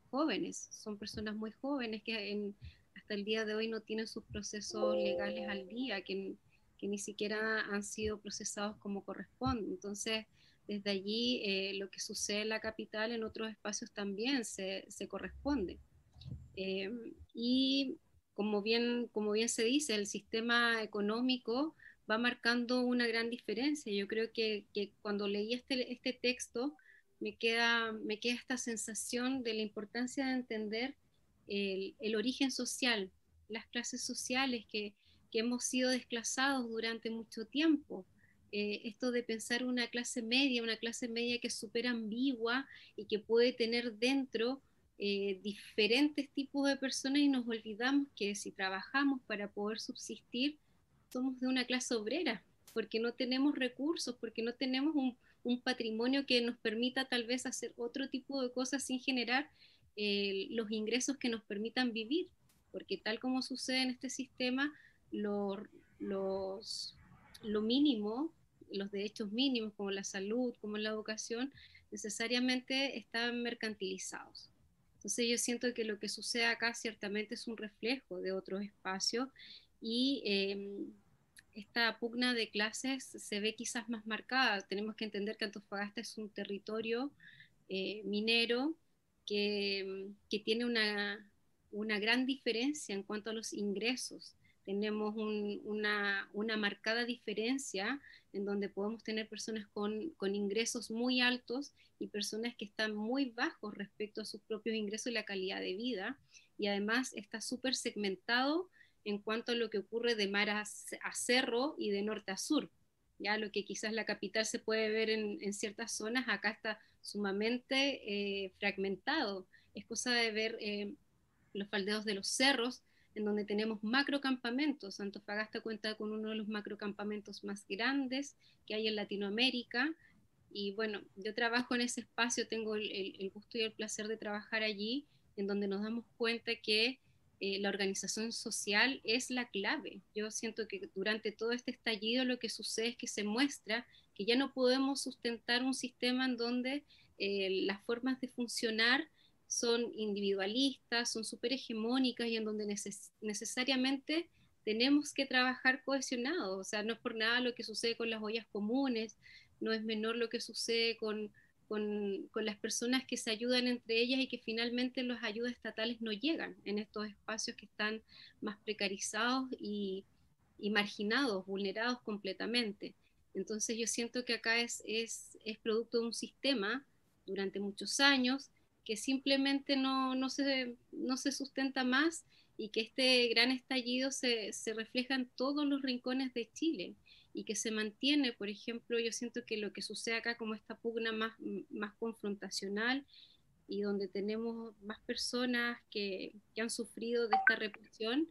jóvenes, son personas muy jóvenes que hasta el día de hoy no tienen sus procesos legales al día, que ni siquiera han sido procesados como corresponde. Entonces, desde allí, lo que sucede en la capital, en otros espacios también se corresponde. Eh, y como bien se dice, el sistema económico va marcando una gran diferencia. Yo creo que cuando leí este texto me queda esta sensación de la importancia de entender el origen social, las clases sociales que hemos sido desclasados durante mucho tiempo. Esto de pensar una clase media que es súper ambigua y que puede tener dentro diferentes tipos de personas, y nos olvidamos que si trabajamos para poder subsistir, somos de una clase obrera, porque no tenemos recursos, porque no tenemos un patrimonio que nos permita tal vez hacer otro tipo de cosas sin generar los ingresos que nos permitan vivir, porque tal como sucede en este sistema, lo, los, lo mínimo, los derechos mínimos como la salud, como la educación, necesariamente están mercantilizados. Entonces yo siento que lo que sucede acá ciertamente es un reflejo de otros espacios, y esta pugna de clases se ve quizás más marcada. Tenemos que entender que Antofagasta es un territorio minero que tiene una gran diferencia en cuanto a los ingresos. Tenemos una marcada diferencia en donde podemos tener personas con ingresos muy altos y personas que están muy bajos respecto a sus propios ingresos y la calidad de vida. Y además está súper segmentado en cuanto a lo que ocurre de mar a cerro y de norte a sur. Ya lo que quizás la capital se puede ver en ciertas zonas, acá está sumamente fragmentado. Es cosa de ver los faldeos de los cerros, en donde tenemos macrocampamentos. Antofagasta cuenta con uno de los macrocampamentos más grandes que hay en Latinoamérica. Y bueno, yo trabajo en ese espacio, tengo el gusto y el placer de trabajar allí, en donde nos damos cuenta que la organización social es la clave. Yo siento que durante todo este estallido lo que sucede es que se muestra que ya no podemos sustentar un sistema en donde las formas de funcionar son individualistas, son súper hegemónicas, y en donde necesariamente tenemos que trabajar cohesionados. O sea, no es por nada lo que sucede con las ollas comunes, no es menor lo que sucede con las personas que se ayudan entre ellas y que finalmente las ayudas estatales no llegan en estos espacios que están más precarizados y marginados, vulnerados completamente. Entonces yo siento que acá es producto de un sistema durante muchos años que simplemente no se sustenta más, y que este gran estallido se refleja en todos los rincones de Chile, y que se mantiene. Por ejemplo, yo siento que lo que sucede acá como esta pugna más confrontacional, y donde tenemos más personas que han sufrido de esta represión,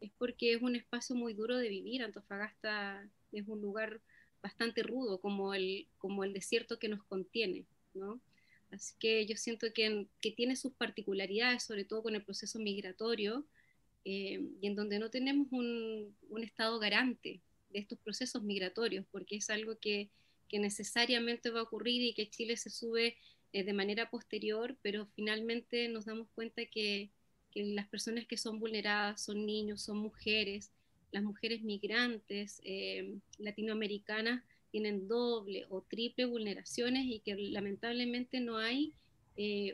es porque es un espacio muy duro de vivir. Antofagasta es un lugar bastante rudo, como el desierto que nos contiene, ¿no? Así que yo siento que tiene sus particularidades, sobre todo con el proceso migratorio, y en donde no tenemos un Estado garante de estos procesos migratorios, porque es algo que necesariamente va a ocurrir, y que Chile se sube de manera posterior, pero finalmente nos damos cuenta que las personas que son vulneradas son niños, son mujeres, las mujeres migrantes latinoamericanas tienen doble o triple vulneraciones y que lamentablemente no hay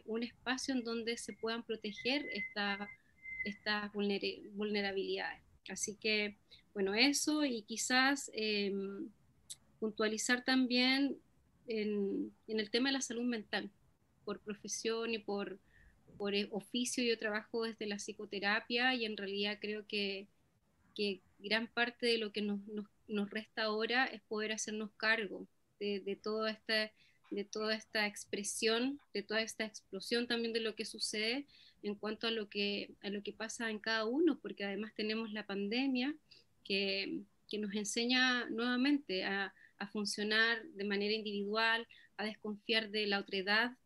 un espacio en donde se puedan proteger estas vulnerabilidades. Así que, bueno, eso, y quizás puntualizar también en el tema de la salud mental, por profesión y por oficio. Yo trabajo desde la psicoterapia y en realidad creo que gran parte de lo que nos resta ahora es poder hacernos cargo de toda esta expresión, de toda esta explosión también de lo que sucede en cuanto a lo que pasa en cada uno, porque además tenemos la pandemia que nos enseña nuevamente a funcionar de manera individual, a desconfiar de la otredad,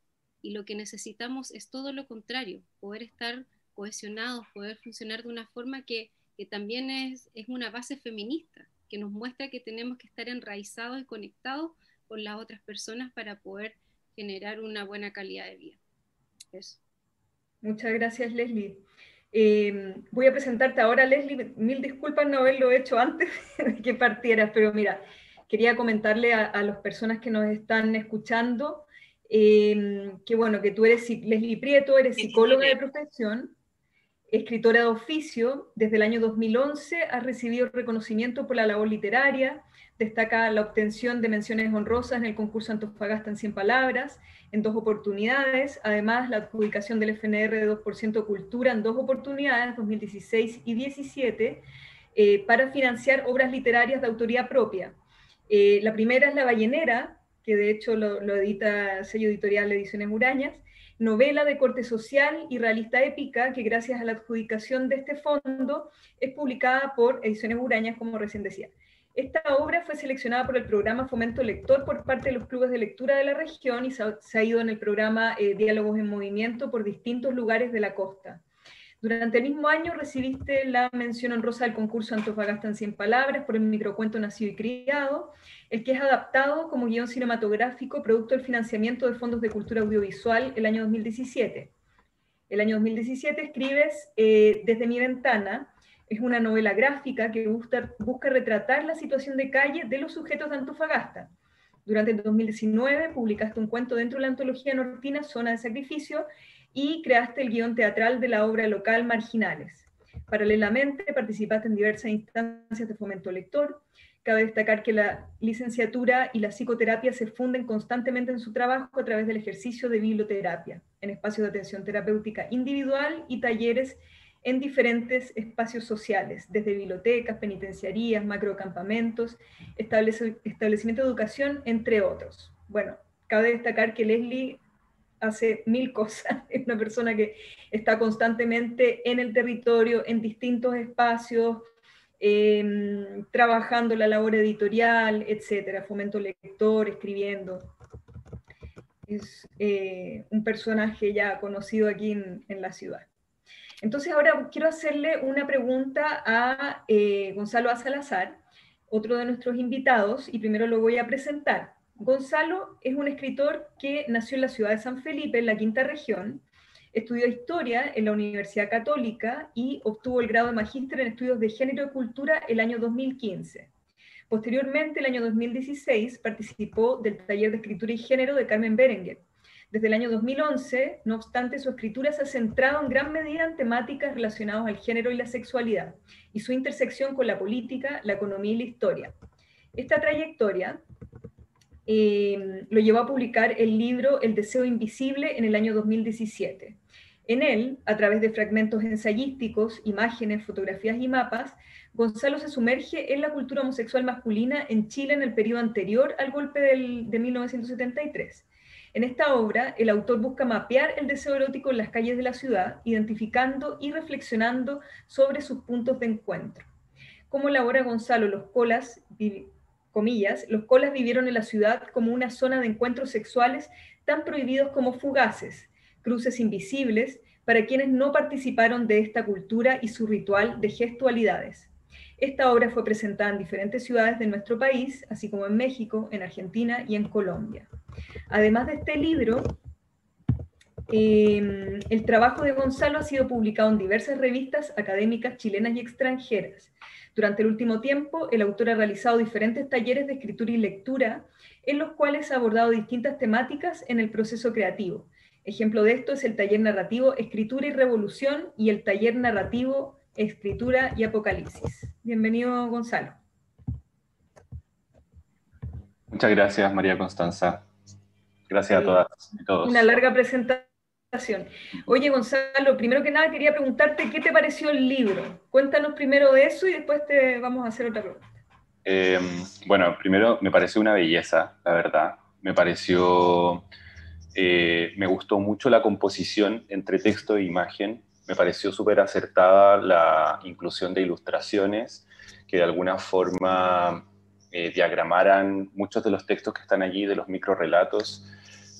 y lo que necesitamos es todo lo contrario, poder estar cohesionados, poder funcionar de una forma que también es una base feminista, que nos muestra que tenemos que estar enraizados y conectados con las otras personas para poder generar una buena calidad de vida. Eso. Muchas gracias, Leslie. Voy a presentarte ahora, Leslie. Mil disculpas no haberlo hecho antes de que partieras, pero mira, quería comentarle a las personas que nos están escuchando que bueno, que tú eres Leslie Prieto, eres psicóloga de profesión, escritora de oficio. Desde el año 2011 has recibido reconocimiento por la labor literaria. Destaca la obtención de menciones honrosas en el concurso Antofagasta en 100 palabras, en 2 oportunidades. Además, la adjudicación del FNR de 2% Cultura en 2 oportunidades, 2016 y 2017, para financiar obras literarias de autoría propia. La primera es La Ballenera, que de hecho lo edita el sello editorial Ediciones Urañas, novela de corte social y realista épica, que gracias a la adjudicación de este fondo es publicada por Ediciones Urañas, como recién decía. Esta obra fue seleccionada por el programa Fomento Lector por parte de los clubes de lectura de la región y se ha ido en el programa Diálogos en Movimiento por distintos lugares de la costa. Durante el mismo año recibiste la mención honrosa del concurso Antofagasta en 100 palabras por el microcuento Nacido y Criado, el que es adaptado como guión cinematográfico producto del financiamiento de fondos de cultura audiovisual el año 2017. El año 2017 escribes Desde mi ventana. Es una novela gráfica que busca retratar la situación de calle de los sujetos de Antofagasta. Durante el 2019 publicaste un cuento dentro de la antología nortina Zona de Sacrificio y creaste el guión teatral de la obra local Marginales. Paralelamente participaste en diversas instancias de fomento lector. Cabe destacar que la licenciatura y la psicoterapia se funden constantemente en su trabajo a través del ejercicio de biblioterapia, en espacios de atención terapéutica individual y talleres en diferentes espacios sociales, desde bibliotecas, penitenciarías, macrocampamentos, establecimiento de educación, entre otros. Bueno, cabe destacar que Leslie hace 1000 cosas, es una persona que está constantemente en el territorio, en distintos espacios, trabajando la labor editorial, etcétera, fomento lector, escribiendo. Es un personaje ya conocido aquí en la ciudad. Entonces ahora quiero hacerle una pregunta a Gonzalo Salazar, otro de nuestros invitados, y primero lo voy a presentar. Gonzalo es un escritor que nació en la ciudad de San Felipe, en la Quinta Región, estudió Historia en la Universidad Católica y obtuvo el grado de Magíster en Estudios de Género y Cultura el año 2015. Posteriormente, el año 2016, participó del Taller de Escritura y Género de Carmen Berenguer. Desde el año 2011, no obstante, su escritura se ha centrado en gran medida en temáticas relacionadas al género y la sexualidad, y su intersección con la política, la economía y la historia. Esta trayectoria lo llevó a publicar el libro El deseo invisible en el año 2017. En él, a través de fragmentos ensayísticos, imágenes, fotografías y mapas, Gonzalo se sumerge en la cultura homosexual masculina en Chile en el periodo anterior al golpe de 1973. En esta obra, el autor busca mapear el deseo erótico en las calles de la ciudad, identificando y reflexionando sobre sus puntos de encuentro. Como elabora Gonzalo, los colas, comillas, los colas vivieron en la ciudad como una zona de encuentros sexuales tan prohibidos como fugaces, cruces invisibles para quienes no participaron de esta cultura y su ritual de gestualidades. Esta obra fue presentada en diferentes ciudades de nuestro país, así como en México, en Argentina y en Colombia. Además de este libro, El trabajo de Gonzalo ha sido publicado en diversas revistas académicas chilenas y extranjeras. Durante el último tiempo, el autor ha realizado diferentes talleres de escritura y lectura, en los cuales ha abordado distintas temáticas en el proceso creativo. Ejemplo de esto es el taller narrativo Escritura y Revolución y el taller narrativo Escritura y Apocalipsis. Bienvenido, Gonzalo. Muchas gracias, María Constanza. Gracias a todas y todos. Una larga presentación. Oye, Gonzalo, primero que nada quería preguntarte qué te pareció el libro. Cuéntanos primero de eso y después te vamos a hacer otra pregunta. Bueno, primero me pareció una belleza, la verdad. Me pareció... me gustó mucho la composición entre texto e imagen. Me pareció súper acertada la inclusión de ilustraciones que de alguna forma diagramaran muchos de los textos que están allí, de los microrelatos.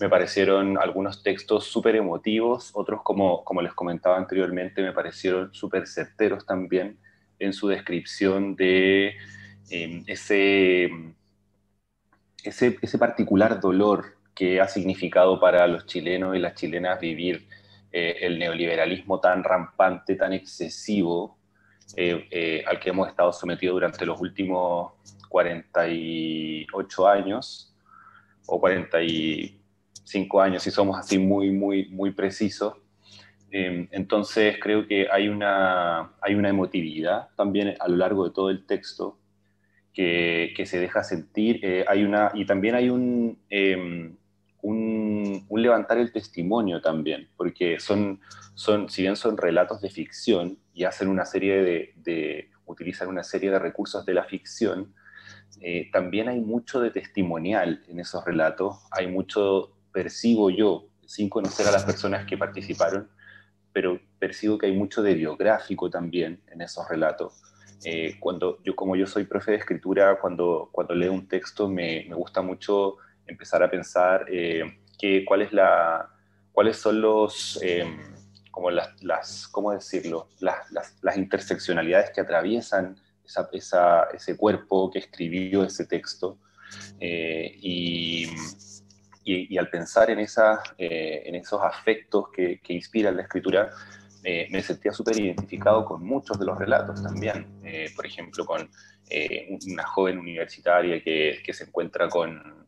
Me parecieron algunos textos súper emotivos, otros, como les comentaba anteriormente, me parecieron súper certeros también en su descripción de ese particular dolor que ha significado para los chilenos y las chilenas vivir el neoliberalismo tan rampante, tan excesivo, al que hemos estado sometidos durante los últimos 48 años, o 45 años, si somos así muy precisos. Entonces creo que hay una emotividad también a lo largo de todo el texto que se deja sentir. Y también hay un levantar el testimonio también, porque si bien son relatos de ficción y hacen una serie utilizan una serie de recursos de la ficción, también hay mucho de testimonial en esos relatos, hay mucho, percibo yo, sin conocer a las personas que participaron, pero percibo que hay mucho de biográfico también en esos relatos. Como yo soy profe de escritura, cuando leo un texto me gusta mucho empezar a pensar cuáles son los, como ¿cómo decirlo? Las interseccionalidades que atraviesan ese cuerpo que escribió ese texto. Y al pensar en esos afectos que inspiran la escritura, me sentía súper identificado con muchos de los relatos también. Por ejemplo, con una joven universitaria que se encuentra con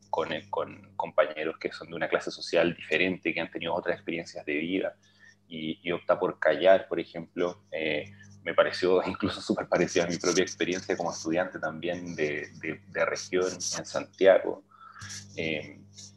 compañeros que son de una clase social diferente, que han tenido otras experiencias de vida, y opta por callar, por ejemplo. Me pareció incluso súper parecida a mi propia experiencia como estudiante también de región en Santiago.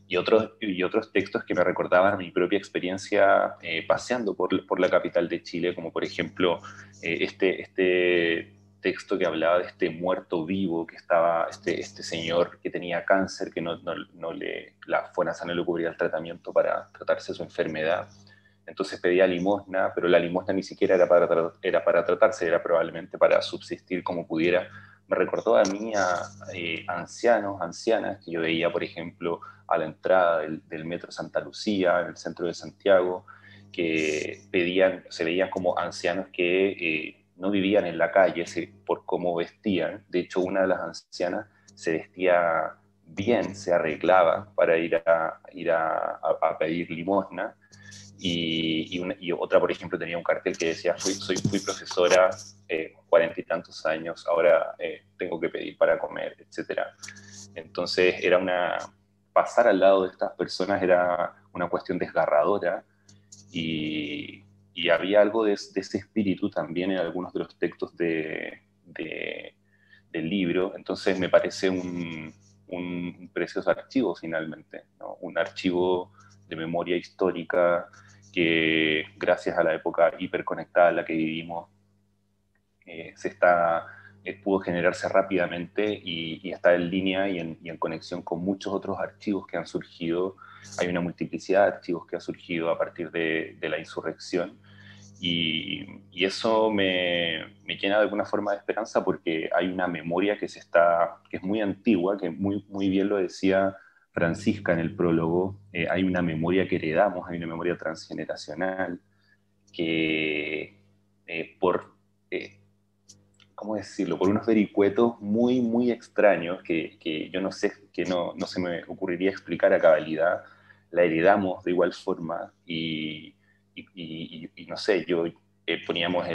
Y otros textos que me recordaban mi propia experiencia paseando por la capital de Chile, como por ejemplo este texto que hablaba de este muerto vivo, que estaba este señor que tenía cáncer, que la FONASA no le cubría el tratamiento para tratarse su enfermedad. Entonces pedía limosna, pero la limosna ni siquiera era para tratarse, era probablemente para subsistir como pudiera. Me recordó a mí a ancianos, ancianas que yo veía, por ejemplo, a la entrada del Metro Santa Lucía, en el centro de Santiago, que se veían como ancianos que no vivían en la calle por cómo vestían. De hecho, una de las ancianas se vestía bien, se arreglaba para ir a pedir limosna. Y otra, por ejemplo, tenía un cartel que decía, fui profesora 40 y tantos años, ahora tengo que pedir para comer, etc. Entonces pasar al lado de estas personas era una cuestión desgarradora, y había algo de ese espíritu también en algunos de los textos del libro. Entonces me parece un precioso archivo finalmente, ¿no? Un archivo de memoria histórica que gracias a la época hiperconectada en la que vivimos pudo generarse rápidamente y está en línea y en conexión con muchos otros archivos que han surgido. Hay una multiplicidad de archivos que ha surgido a partir de la insurrección, y eso me llena de alguna forma de esperanza, porque hay una memoria que es muy antigua, que muy bien lo decía Francisca en el prólogo. Hay una memoria que heredamos, hay una memoria transgeneracional que ¿cómo decirlo? Por unos vericuetos muy extraños que yo no sé, que no se me ocurriría explicar a cabalidad, la heredamos de igual forma y no sé, yo poníamos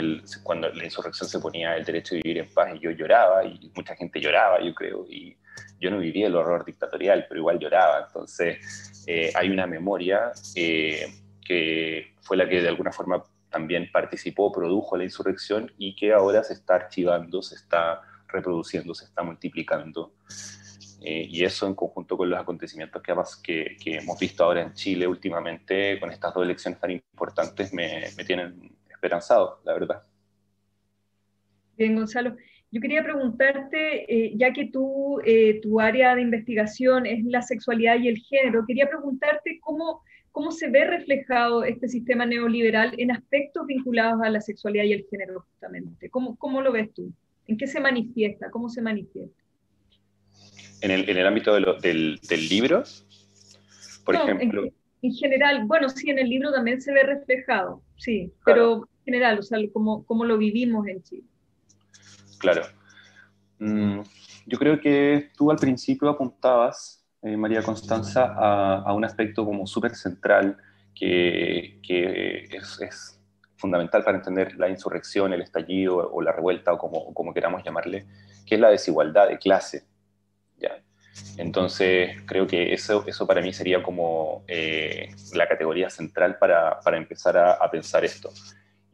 cuando la insurrección se ponía el derecho de vivir en paz y yo lloraba y mucha gente lloraba, yo creo, y yo no vivía el horror dictatorial, pero igual lloraba. Entonces hay una memoria que fue la que de alguna forma también participó, produjo la insurrección y que ahora se está archivando, se está reproduciendo, se está multiplicando. Y eso en conjunto con los acontecimientos que hemos visto ahora en Chile últimamente, con estas dos elecciones tan importantes, me tienen esperanzado, la verdad. Bien, Gonzalo. Yo quería preguntarte, ya que tu área de investigación es la sexualidad y el género, quería preguntarte cómo se ve reflejado este sistema neoliberal en aspectos vinculados a la sexualidad y el género, justamente. ¿Cómo lo ves tú? ¿En qué se manifiesta? ¿Cómo se manifiesta? En el ámbito del libro, por ejemplo. En general, bueno, sí, en el libro también se ve reflejado, sí, Claro. pero en general, o sea, cómo lo vivimos en Chile. Claro. Yo creo que tú al principio apuntabas, María Constanza, a un aspecto como súper central que es fundamental para entender la insurrección, el estallido o la revuelta o como queramos llamarle, que es la desigualdad de clase. ¿Ya? Entonces creo que eso para mí sería como la categoría central para empezar a pensar esto.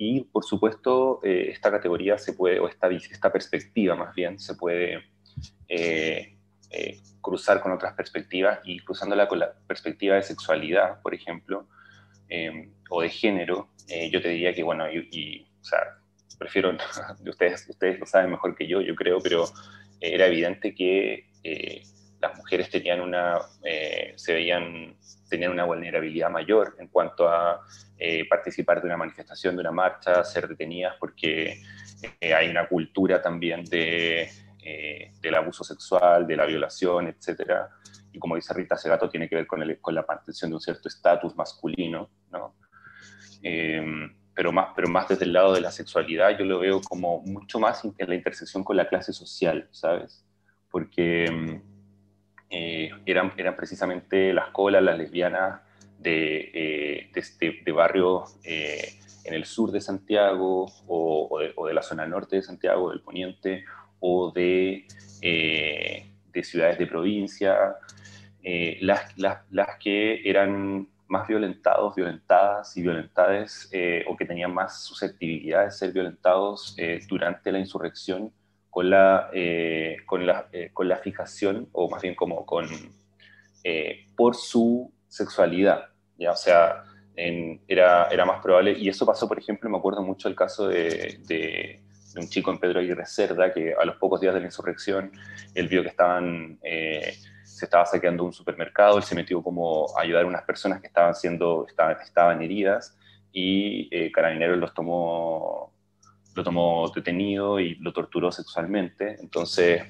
Y por supuesto esta categoría se puede, o esta perspectiva más bien, se puede cruzar con otras perspectivas, y cruzándola con la perspectiva de sexualidad, por ejemplo, o de género, yo te diría que, bueno, o sea, prefiero, ustedes lo saben mejor que yo creo, pero era evidente que las mujeres tenían una vulnerabilidad mayor en cuanto a participar de una manifestación, de una marcha, ser detenidas, porque hay una cultura también del abuso sexual, de la violación, etc. Y como dice Rita Segato, tiene que ver con la mantención de un cierto estatus masculino, ¿no? Pero más desde el lado de la sexualidad, yo lo veo como mucho más en la intersección con la clase social, ¿sabes? Porque eran precisamente las colas, las lesbianas de barrios en el sur de Santiago o de la zona norte de Santiago, del poniente, o de ciudades de provincia, las que eran más violentadas y violentades, o que tenían más susceptibilidad de ser violentados durante la insurrección, con la fijación, o más bien como por su sexualidad, ¿ya? O sea, era más probable, y eso pasó, por ejemplo, me acuerdo mucho el caso de un chico en Pedro Aguirre Cerda, que a los pocos días de la insurrección, él vio que se estaba saqueando un supermercado, él se metió como a ayudar a unas personas que estaban heridas, y Carabineros lo tomó detenido y lo torturó sexualmente. Entonces,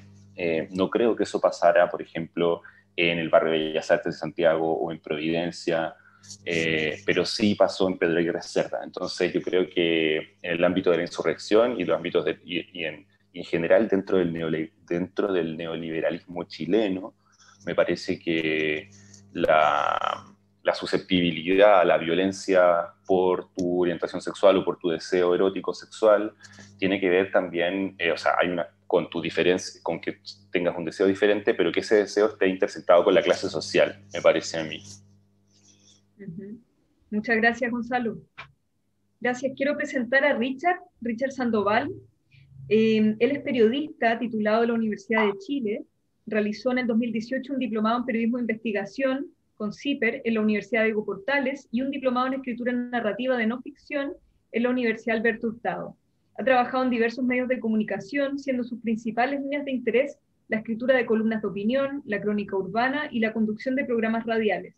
no creo que eso pasara, por ejemplo, en el barrio de Bellas Artes de Santiago o en Providencia, pero sí pasó en Pedro Aguirre Cerda. Entonces, yo creo que en el ámbito de la insurrección y los ámbitos en general dentro del neoliberalismo chileno, me parece que la susceptibilidad a la violencia por tu orientación sexual o por tu deseo erótico sexual tiene que ver también, o sea, con tu diferencia, con que tengas un deseo diferente, pero que ese deseo esté intersectado con la clase social, me parece a mí. Muchas gracias, Gonzalo. Gracias. Quiero presentar a Richard Sandoval. Él es periodista titulado de la Universidad de Chile. Realizó en el 2018 un diplomado en periodismo de investigación con CIPER en la Universidad de Diego Portales y un diplomado en escritura narrativa de no ficción en la Universidad Alberto Hurtado. Ha trabajado en diversos medios de comunicación, siendo sus principales líneas de interés la escritura de columnas de opinión, la crónica urbana y la conducción de programas radiales.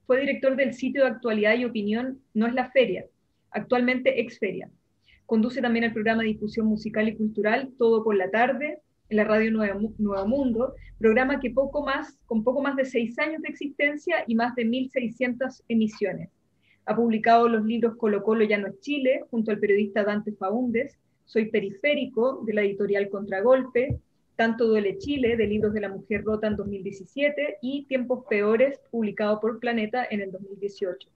Fue director del sitio de actualidad y opinión No es la Feria, actualmente Exferia. Conduce también el programa de difusión musical y cultural Todo por la Tarde, en la radio Nuevo Mundo, programa que con poco más de 6 años de existencia y más de 1.600 emisiones. Ha publicado los libros Colo Colo ya no es Chile, junto al periodista Dante Faúndes, Soy Periférico, de la editorial Contragolpe, Tanto duele Chile, de Libros de la Mujer Rota en 2017, y Tiempos Peores, publicado por Planeta en el 2018.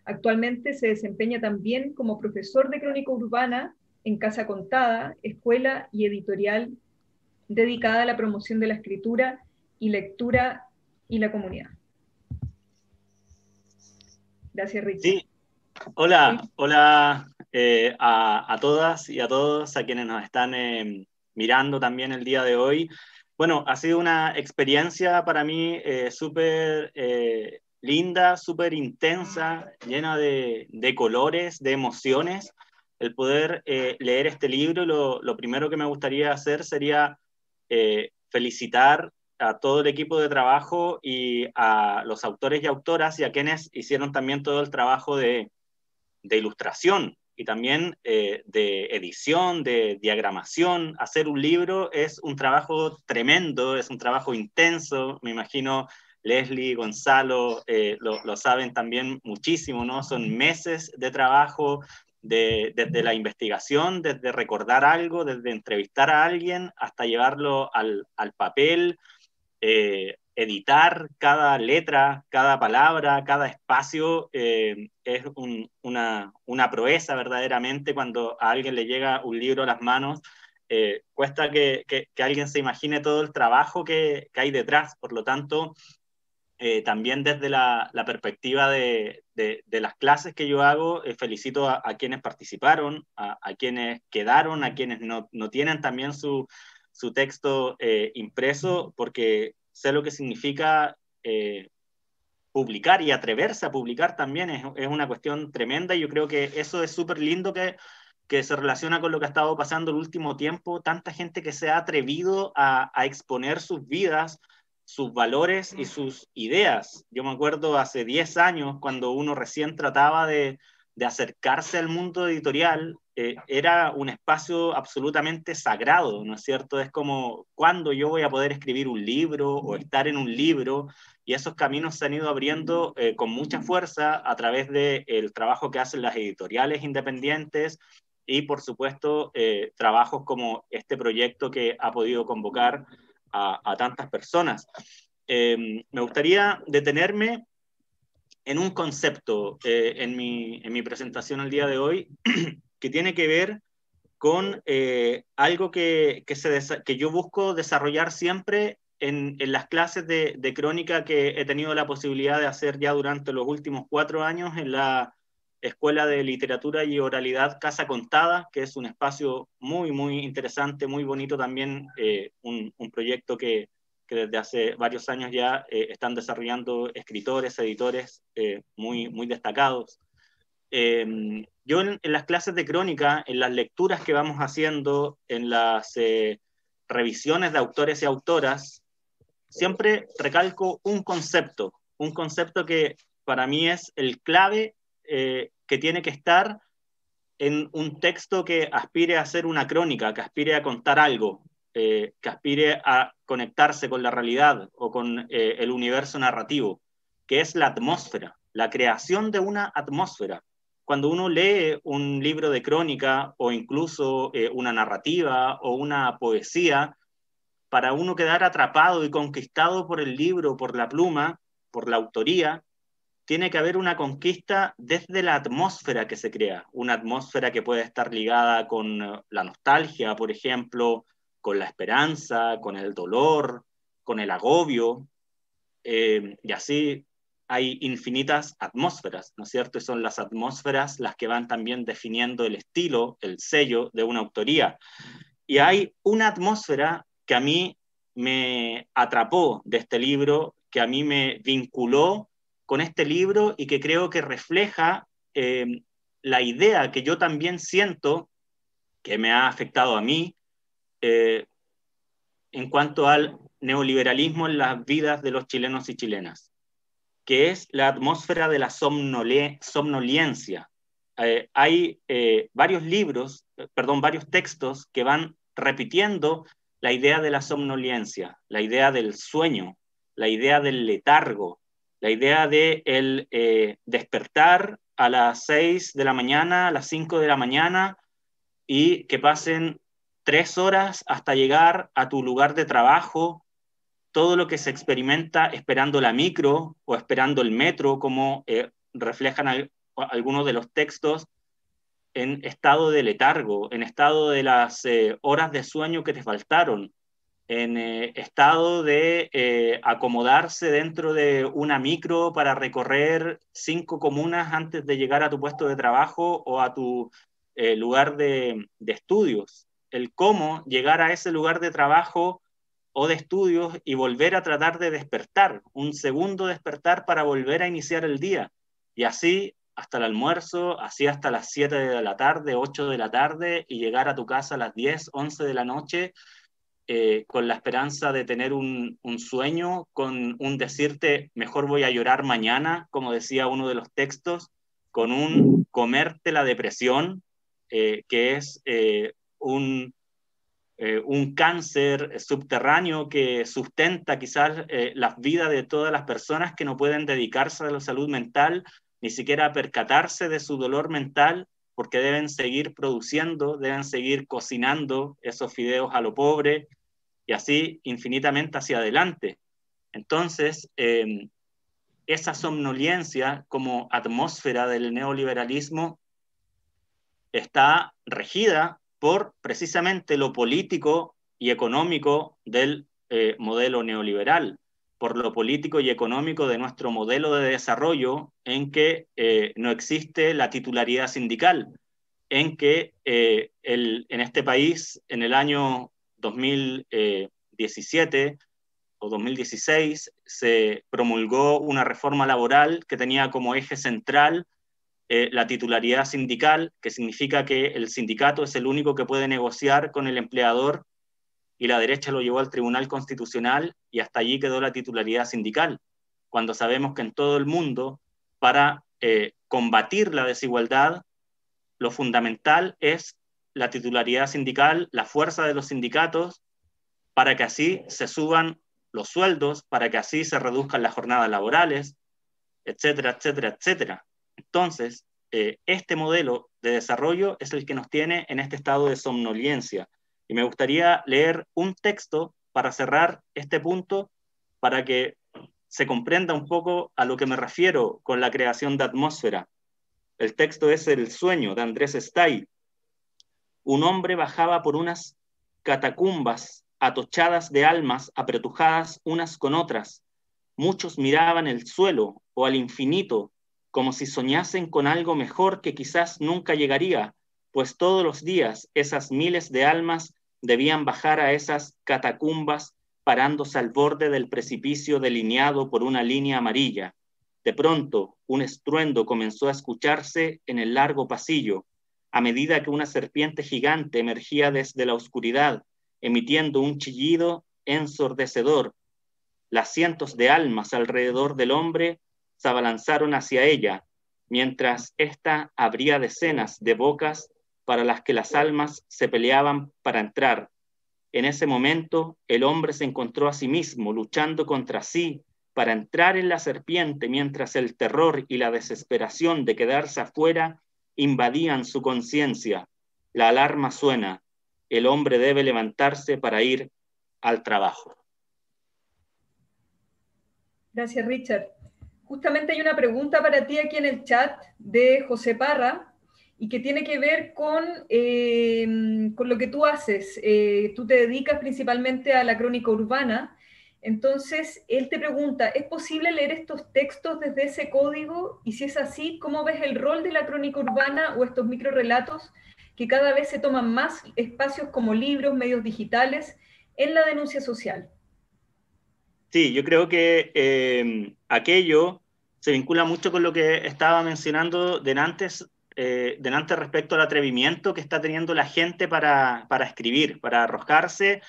Actualmente se desempeña también como profesor de crónica urbana en Casa Contada, escuela y editorial dedicada a la promoción de la escritura y lectura y la comunidad. Gracias, Richard. Sí, hola, hola a todas y a todos, a quienes nos están mirando también el día de hoy. Bueno, ha sido una experiencia para mí súper linda, súper intensa, llena de colores, de emociones. El poder leer este libro, lo primero que me gustaría hacer sería felicitar a todo el equipo de trabajo y a los autores y autoras y a quienes hicieron también todo el trabajo de ilustración y también de edición, de diagramación. Hacer un libro es un trabajo tremendo, es un trabajo intenso. Me imagino Leslie, Gonzalo, lo saben también muchísimo, ¿no? Son meses de trabajo, desde la investigación, desde recordar algo, desde entrevistar a alguien, hasta llevarlo al papel, editar cada letra, cada palabra, cada espacio, es una proeza verdaderamente cuando a alguien le llega un libro a las manos. Cuesta que alguien se imagine todo el trabajo que hay detrás. Por lo tanto, también desde la perspectiva de las clases que yo hago, felicito a quienes participaron, a quienes quedaron, a quienes no tienen también su texto impreso, porque sé lo que significa publicar, y atreverse a publicar también es una cuestión tremenda, y yo creo que eso es súper lindo que se relaciona con lo que ha estado pasando el último tiempo, tanta gente que se ha atrevido a exponer sus vidas, sus valores y sus ideas. Yo me acuerdo hace 10 años, cuando uno recién trataba de acercarse al mundo editorial, era un espacio absolutamente sagrado, ¿no es cierto? Es como, ¿cuándo yo voy a poder escribir un libro o estar en un libro? Y esos caminos se han ido abriendo con mucha fuerza a través del trabajo que hacen las editoriales independientes y, por supuesto, trabajos como este proyecto que ha podido convocar a tantas personas. Me gustaría detenerme en un concepto en mi presentación el día de hoy que tiene que ver con algo que yo busco desarrollar siempre en las clases de crónica que he tenido la posibilidad de hacer ya durante los últimos 4 años en la Escuela de Literatura y Oralidad Casa Contada, que es un espacio muy, muy interesante, muy bonito también, un proyecto que desde hace varios años ya están desarrollando escritores, editores muy, muy destacados. Yo en las clases de crónica, en las lecturas que vamos haciendo, en las revisiones de autores y autoras, siempre recalco un concepto que para mí es el clave que tiene que estar en un texto que aspire a ser una crónica, que aspire a contar algo, que aspire a conectarse con la realidad o con el universo narrativo, que es la atmósfera, la creación de una atmósfera. Cuando uno lee un libro de crónica o incluso una narrativa o una poesía, para uno quedar atrapado y conquistado por el libro, por la pluma, por la autoría, tiene que haber una conquista desde la atmósfera que se crea, una atmósfera que puede estar ligada con la nostalgia, por ejemplo, con la esperanza, con el dolor, con el agobio, y así hay infinitas atmósferas, ¿no es cierto? Y son las atmósferas las que van también definiendo el estilo, el sello de una autoría. Y hay una atmósfera que a mí me atrapó de este libro, que a mí me vinculó con este libro y que creo que refleja la idea que yo también siento que me ha afectado a mí en cuanto al neoliberalismo en las vidas de los chilenos y chilenas, que es la atmósfera de la somnolencia. Hay varios libros, varios textos que van repitiendo la idea de la somnolencia, la idea del sueño, la idea del letargo, la idea de el despertar a las 6 de la mañana, a las 5 de la mañana, y que pasen 3 horas hasta llegar a tu lugar de trabajo, todo lo que se experimenta esperando la micro o esperando el metro, como reflejan algunos de los textos, en estado de letargo, en estado de las horas de sueño que te faltaron, en estado de acomodarse dentro de una micro para recorrer 5 comunas antes de llegar a tu puesto de trabajo o a tu lugar de estudios. El cómo llegar a ese lugar de trabajo o de estudios y volver a tratar de despertar, un segundo despertar para volver a iniciar el día. Y así hasta el almuerzo, así hasta las 7 de la tarde, 8 de la tarde, y llegar a tu casa a las 10, 11 de la noche, con la esperanza de tener un sueño, con un decirte, mejor voy a llorar mañana, como decía uno de los textos, con un comerte la depresión, que es un cáncer subterráneo que sustenta quizás las vidas de todas las personas que no pueden dedicarse a la salud mental, ni siquiera percatarse de su dolor mental, porque deben seguir produciendo, deben seguir cocinando esos fideos a lo pobre, y así infinitamente hacia adelante. Entonces, esa somnolencia como atmósfera del neoliberalismo está regida por precisamente lo político y económico del modelo neoliberal, por lo político y económico de nuestro modelo de desarrollo, en que no existe la titularidad sindical, en que en este país, en el año 2017 o 2016, se promulgó una reforma laboral que tenía como eje central la titularidad sindical, que significa que el sindicato es el único que puede negociar con el empleador, y la derecha lo llevó al Tribunal Constitucional y hasta allí quedó la titularidad sindical, cuando sabemos que en todo el mundo, para combatir la desigualdad, lo fundamental es la titularidad sindical, la fuerza de los sindicatos, para que así se suban los sueldos, para que así se reduzcan las jornadas laborales, etcétera, etcétera, etcétera. Entonces, este modelo de desarrollo es el que nos tiene en este estado de somnolencia. Y me gustaría leer un texto para cerrar este punto, para que se comprenda un poco a lo que me refiero con la creación de atmósfera. El texto es El sueño, de Andrés Stay. Un hombre bajaba por unas catacumbas atochadas de almas apretujadas unas con otras. Muchos miraban el suelo o al infinito, como si soñasen con algo mejor que quizás nunca llegaría, pues todos los días esas miles de almas debían bajar a esas catacumbas, parándose al borde del precipicio delineado por una línea amarilla. De pronto, un estruendo comenzó a escucharse en el largo pasillo, a medida que una serpiente gigante emergía desde la oscuridad, emitiendo un chillido ensordecedor. Las cientos de almas alrededor del hombre se abalanzaron hacia ella, mientras ésta abría decenas de bocas para las que las almas se peleaban para entrar. En ese momento, el hombre se encontró a sí mismo luchando contra sí para entrar en la serpiente, mientras el terror y la desesperación de quedarse afuera invadían su conciencia. La alarma suena. El hombre debe levantarse para ir al trabajo. Gracias, Richard. Justamente hay una pregunta para ti aquí en el chat de José Parra y que tiene que ver con lo que tú haces. Tú te dedicas principalmente a la crónica urbana. Entonces, él te pregunta, ¿es posible leer estos textos desde ese código? Y si es así, ¿cómo ves el rol de la crónica urbana o estos microrrelatos que cada vez se toman más espacios como libros, medios digitales, en la denuncia social? Sí, yo creo que aquello se vincula mucho con lo que estaba mencionando delante respecto al atrevimiento que está teniendo la gente para escribir, para arrojarse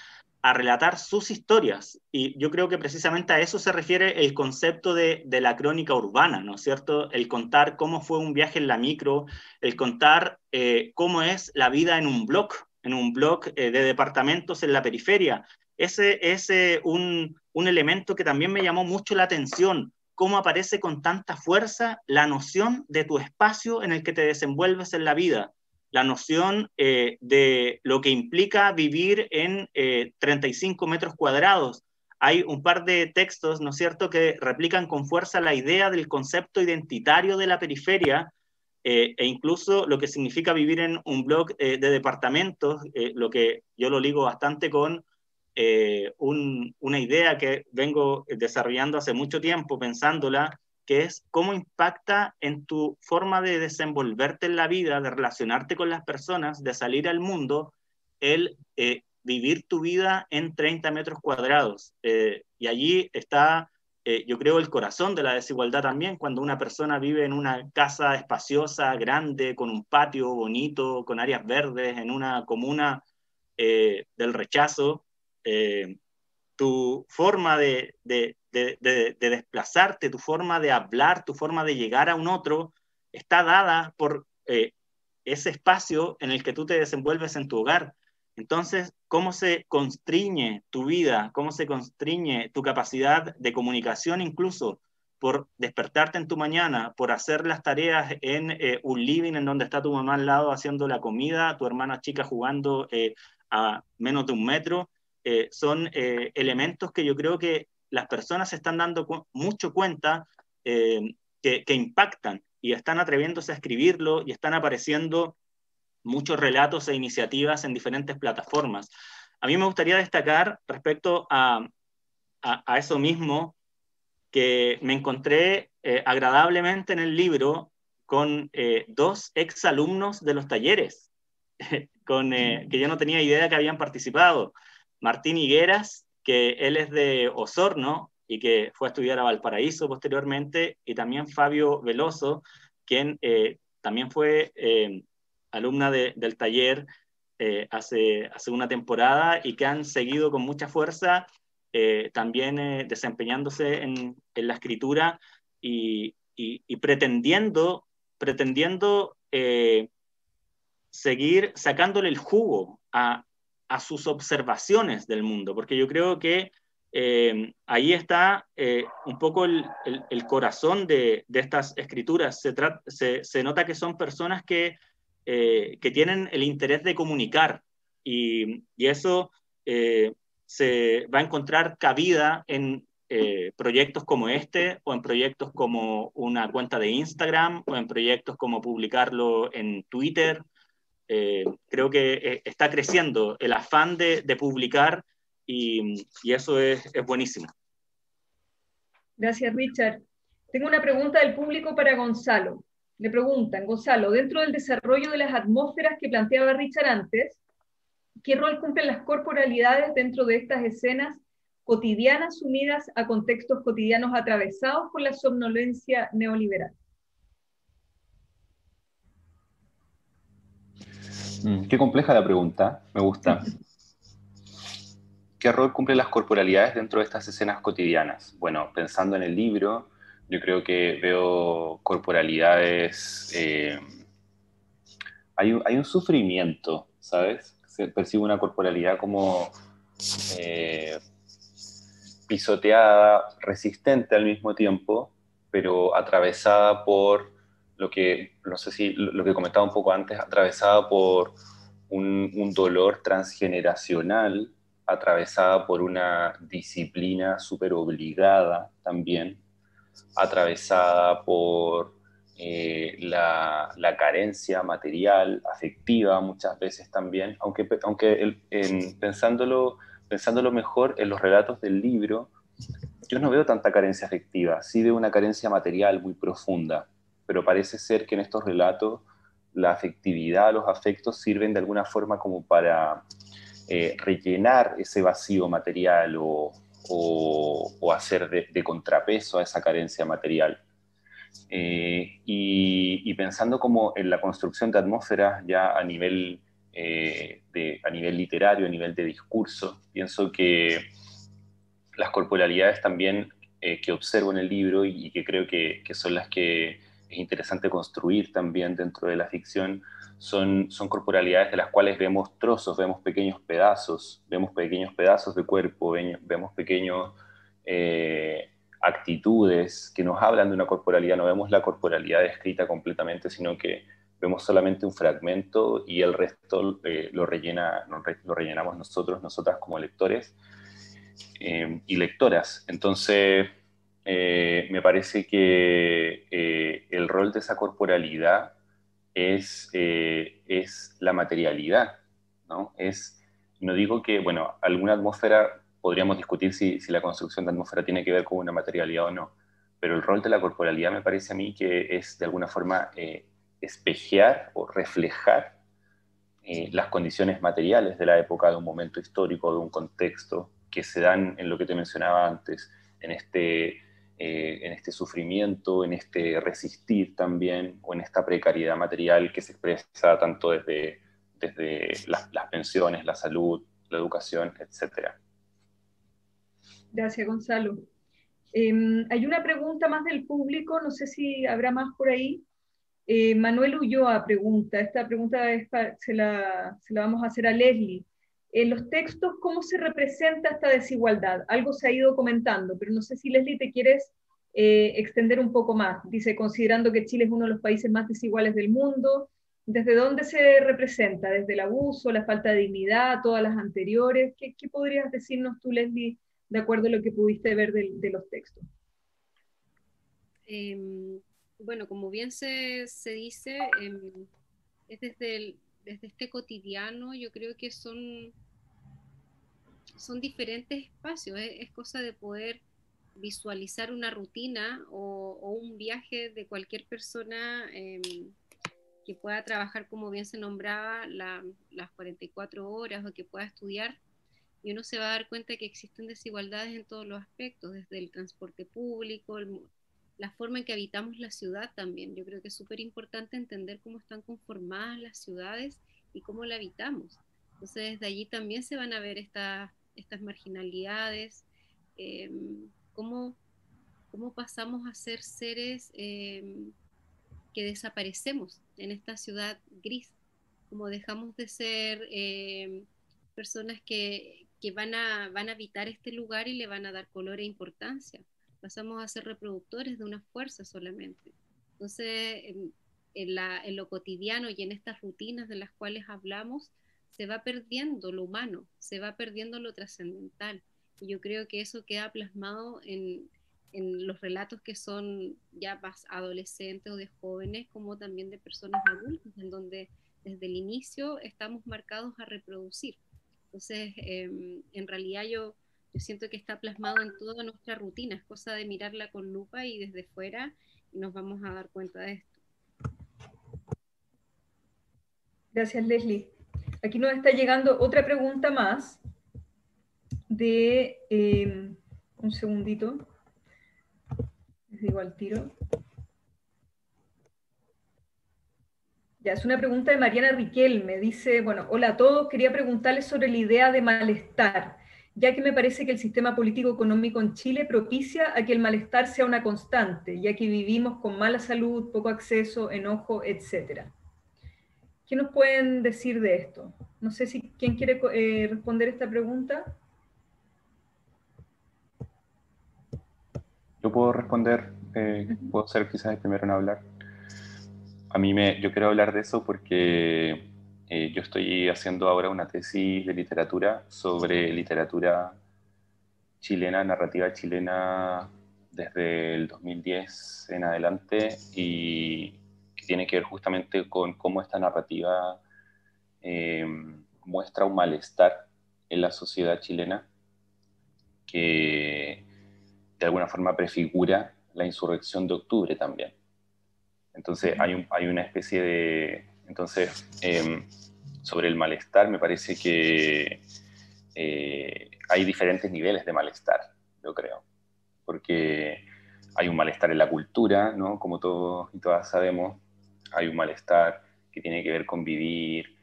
a relatar sus historias. Y yo creo que precisamente a eso se refiere el concepto de la crónica urbana, ¿no es cierto? El contar cómo fue un viaje en la micro, el contar cómo es la vida en un blog de departamentos en la periferia. Ese es un elemento que también me llamó mucho la atención, cómo aparece con tanta fuerza la noción de tu espacio en el que te desenvuelves en la vida. la noción de lo que implica vivir en 35 metros cuadrados. Hay un par de textos, ¿no es cierto?, que replican con fuerza la idea del concepto identitario de la periferia, e incluso lo que significa vivir en un bloque de departamentos, lo que yo lo ligo bastante con una idea que vengo desarrollando hace mucho tiempo, pensándola, que es cómo impacta en tu forma de desenvolverte en la vida, de relacionarte con las personas, de salir al mundo, el vivir tu vida en 30 metros cuadrados. Y allí está, yo creo, el corazón de la desigualdad también, cuando una persona vive en una casa espaciosa, grande, con un patio bonito, con áreas verdes, en una comuna del rechazo. Tu forma de desplazarte, tu forma de hablar, tu forma de llegar a un otro, está dada por ese espacio en el que tú te desenvuelves en tu hogar. Entonces, ¿cómo se constriñe tu vida? ¿Cómo se constriñe tu capacidad de comunicación incluso por despertarte en tu mañana, por hacer las tareas en un living en donde está tu mamá al lado haciendo la comida, tu hermana chica jugando a menos de un metro? Son elementos que yo creo que las personas se están dando mucho cuenta que impactan y están atreviéndose a escribirlo y están apareciendo muchos relatos e iniciativas en diferentes plataformas. A mí me gustaría destacar respecto a eso mismo, que me encontré agradablemente en el libro con dos exalumnos de los talleres, que yo no tenía idea que habían participado. Martín Higueras, que él es de Osorno y que fue a estudiar a Valparaíso posteriormente, y también Fabio Veloso, quien también fue alumna del taller hace una temporada y que han seguido con mucha fuerza también desempeñándose en la escritura y pretendiendo seguir sacándole el jugo a sus observaciones del mundo, porque yo creo que ahí está un poco el corazón de estas escrituras. Se nota que son personas que tienen el interés de comunicar, y eso se va a encontrar cabida en proyectos como este, o en proyectos como una cuenta de Instagram, o en proyectos como publicarlo en Twitter. Creo que está creciendo el afán de publicar, y eso es buenísimo. Gracias, Richard. Tengo una pregunta del público para Gonzalo. Le preguntan, Gonzalo, dentro del desarrollo de las atmósferas que planteaba Richard antes, ¿qué rol cumplen las corporalidades dentro de estas escenas cotidianas unidas a contextos cotidianos atravesados por la somnolencia neoliberal? Qué compleja la pregunta, me gusta. ¿Qué rol cumplen las corporalidades dentro de estas escenas cotidianas? Bueno, pensando en el libro, yo creo que veo corporalidades... hay un sufrimiento, ¿sabes? Percibo una corporalidad como pisoteada, resistente al mismo tiempo, pero atravesada por lo que, no sé si lo que comentaba un poco antes, atravesada por un dolor transgeneracional, atravesada por una disciplina súper obligada también, atravesada por la carencia material, afectiva muchas veces también, aunque pensándolo mejor en los relatos del libro, yo no veo tanta carencia afectiva, sí veo una carencia material muy profunda, pero parece ser que en estos relatos la afectividad, los afectos sirven de alguna forma como para rellenar ese vacío material o hacer de contrapeso a esa carencia material. Y pensando como en la construcción de atmósferas ya a nivel literario, a nivel de discurso, pienso que las corporalidades también que observo en el libro y que creo que son las que es interesante construir también dentro de la ficción, son corporalidades de las cuales vemos trozos, vemos pequeños pedazos de cuerpo, vemos pequeños actitudes que nos hablan de una corporalidad. No vemos la corporalidad descrita completamente, sino que vemos solamente un fragmento y el resto lo rellenamos nosotras como lectores y lectoras. Entonces, me parece que el rol de esa corporalidad es la materialidad, ¿no? No digo que, bueno, alguna atmósfera, podríamos discutir si la construcción de atmósfera tiene que ver con una materialidad o no, pero el rol de la corporalidad me parece a mí que es de alguna forma espejear o reflejar las condiciones materiales de la época, de un momento histórico, de un contexto, que se dan en lo que te mencionaba antes, en este sufrimiento, en este resistir también, o en esta precariedad material que se expresa tanto desde las pensiones, la salud, la educación, etc. Gracias, Gonzalo. Hay una pregunta más del público, no sé si habrá más por ahí. Manuel Ulloa pregunta, esta pregunta se la vamos a hacer a Leslie. En los textos, ¿cómo se representa esta desigualdad? Algo se ha ido comentando, pero no sé si Leslie te quieres extender un poco más. Dice, considerando que Chile es uno de los países más desiguales del mundo, ¿desde dónde se representa? ¿Desde el abuso, la falta de dignidad, todas las anteriores? ¿Qué podrías decirnos tú, Leslie, de acuerdo a lo que pudiste ver de los textos? Bueno, como bien se dice, es desde este cotidiano. Yo creo que son diferentes espacios, es cosa de poder visualizar una rutina o un viaje de cualquier persona que pueda trabajar, como bien se nombraba, las 44 horas, o que pueda estudiar, y uno se va a dar cuenta que existen desigualdades en todos los aspectos, desde el transporte público, la forma en que habitamos la ciudad también. Yo creo que es súper importante entender cómo están conformadas las ciudades y cómo la habitamos. Entonces, desde allí también se van a ver estas marginalidades, eh, cómo pasamos a ser seres que desaparecemos en esta ciudad gris, como dejamos de ser personas que van a habitar este lugar y le van a dar color e importancia. Pasamos a ser reproductores de una fuerza solamente. Entonces, en lo cotidiano y en estas rutinas de las cuales hablamos, se va perdiendo lo humano, se va perdiendo lo trascendental. Y yo creo que eso queda plasmado en los relatos que son ya más adolescentes o de jóvenes, como también de personas adultas, en donde desde el inicio estamos marcados a reproducir. Entonces, en realidad yo siento que está plasmado en toda nuestra rutina, es cosa de mirarla con lupa y desde fuera, y nos vamos a dar cuenta de esto. Gracias, Leslie. Aquí nos está llegando otra pregunta más de, un segundito, les digo al tiro. Ya, es una pregunta de Mariana Riquelme. Dice, bueno, hola a todos, quería preguntarles sobre la idea de malestar, ya que me parece que el sistema político-económico en Chile propicia a que el malestar sea una constante, ya que vivimos con mala salud, poco acceso, enojo, etc. ¿Qué nos pueden decir de esto? No sé si quién quiere responder esta pregunta. Yo puedo responder, puedo ser quizás el primero en hablar. Yo quiero hablar de eso porque yo estoy haciendo ahora una tesis de literatura sobre literatura chilena, narrativa chilena desde el 2010 en adelante, y que tiene que ver justamente con cómo esta narrativa muestra un malestar en la sociedad chilena que de alguna forma prefigura la insurrección de octubre también. Entonces hay una especie de... Entonces, sobre el malestar, me parece que hay diferentes niveles de malestar, yo creo. Porque hay un malestar en la cultura, ¿no? Como todos y todas sabemos. Hay un malestar que tiene que ver con vivir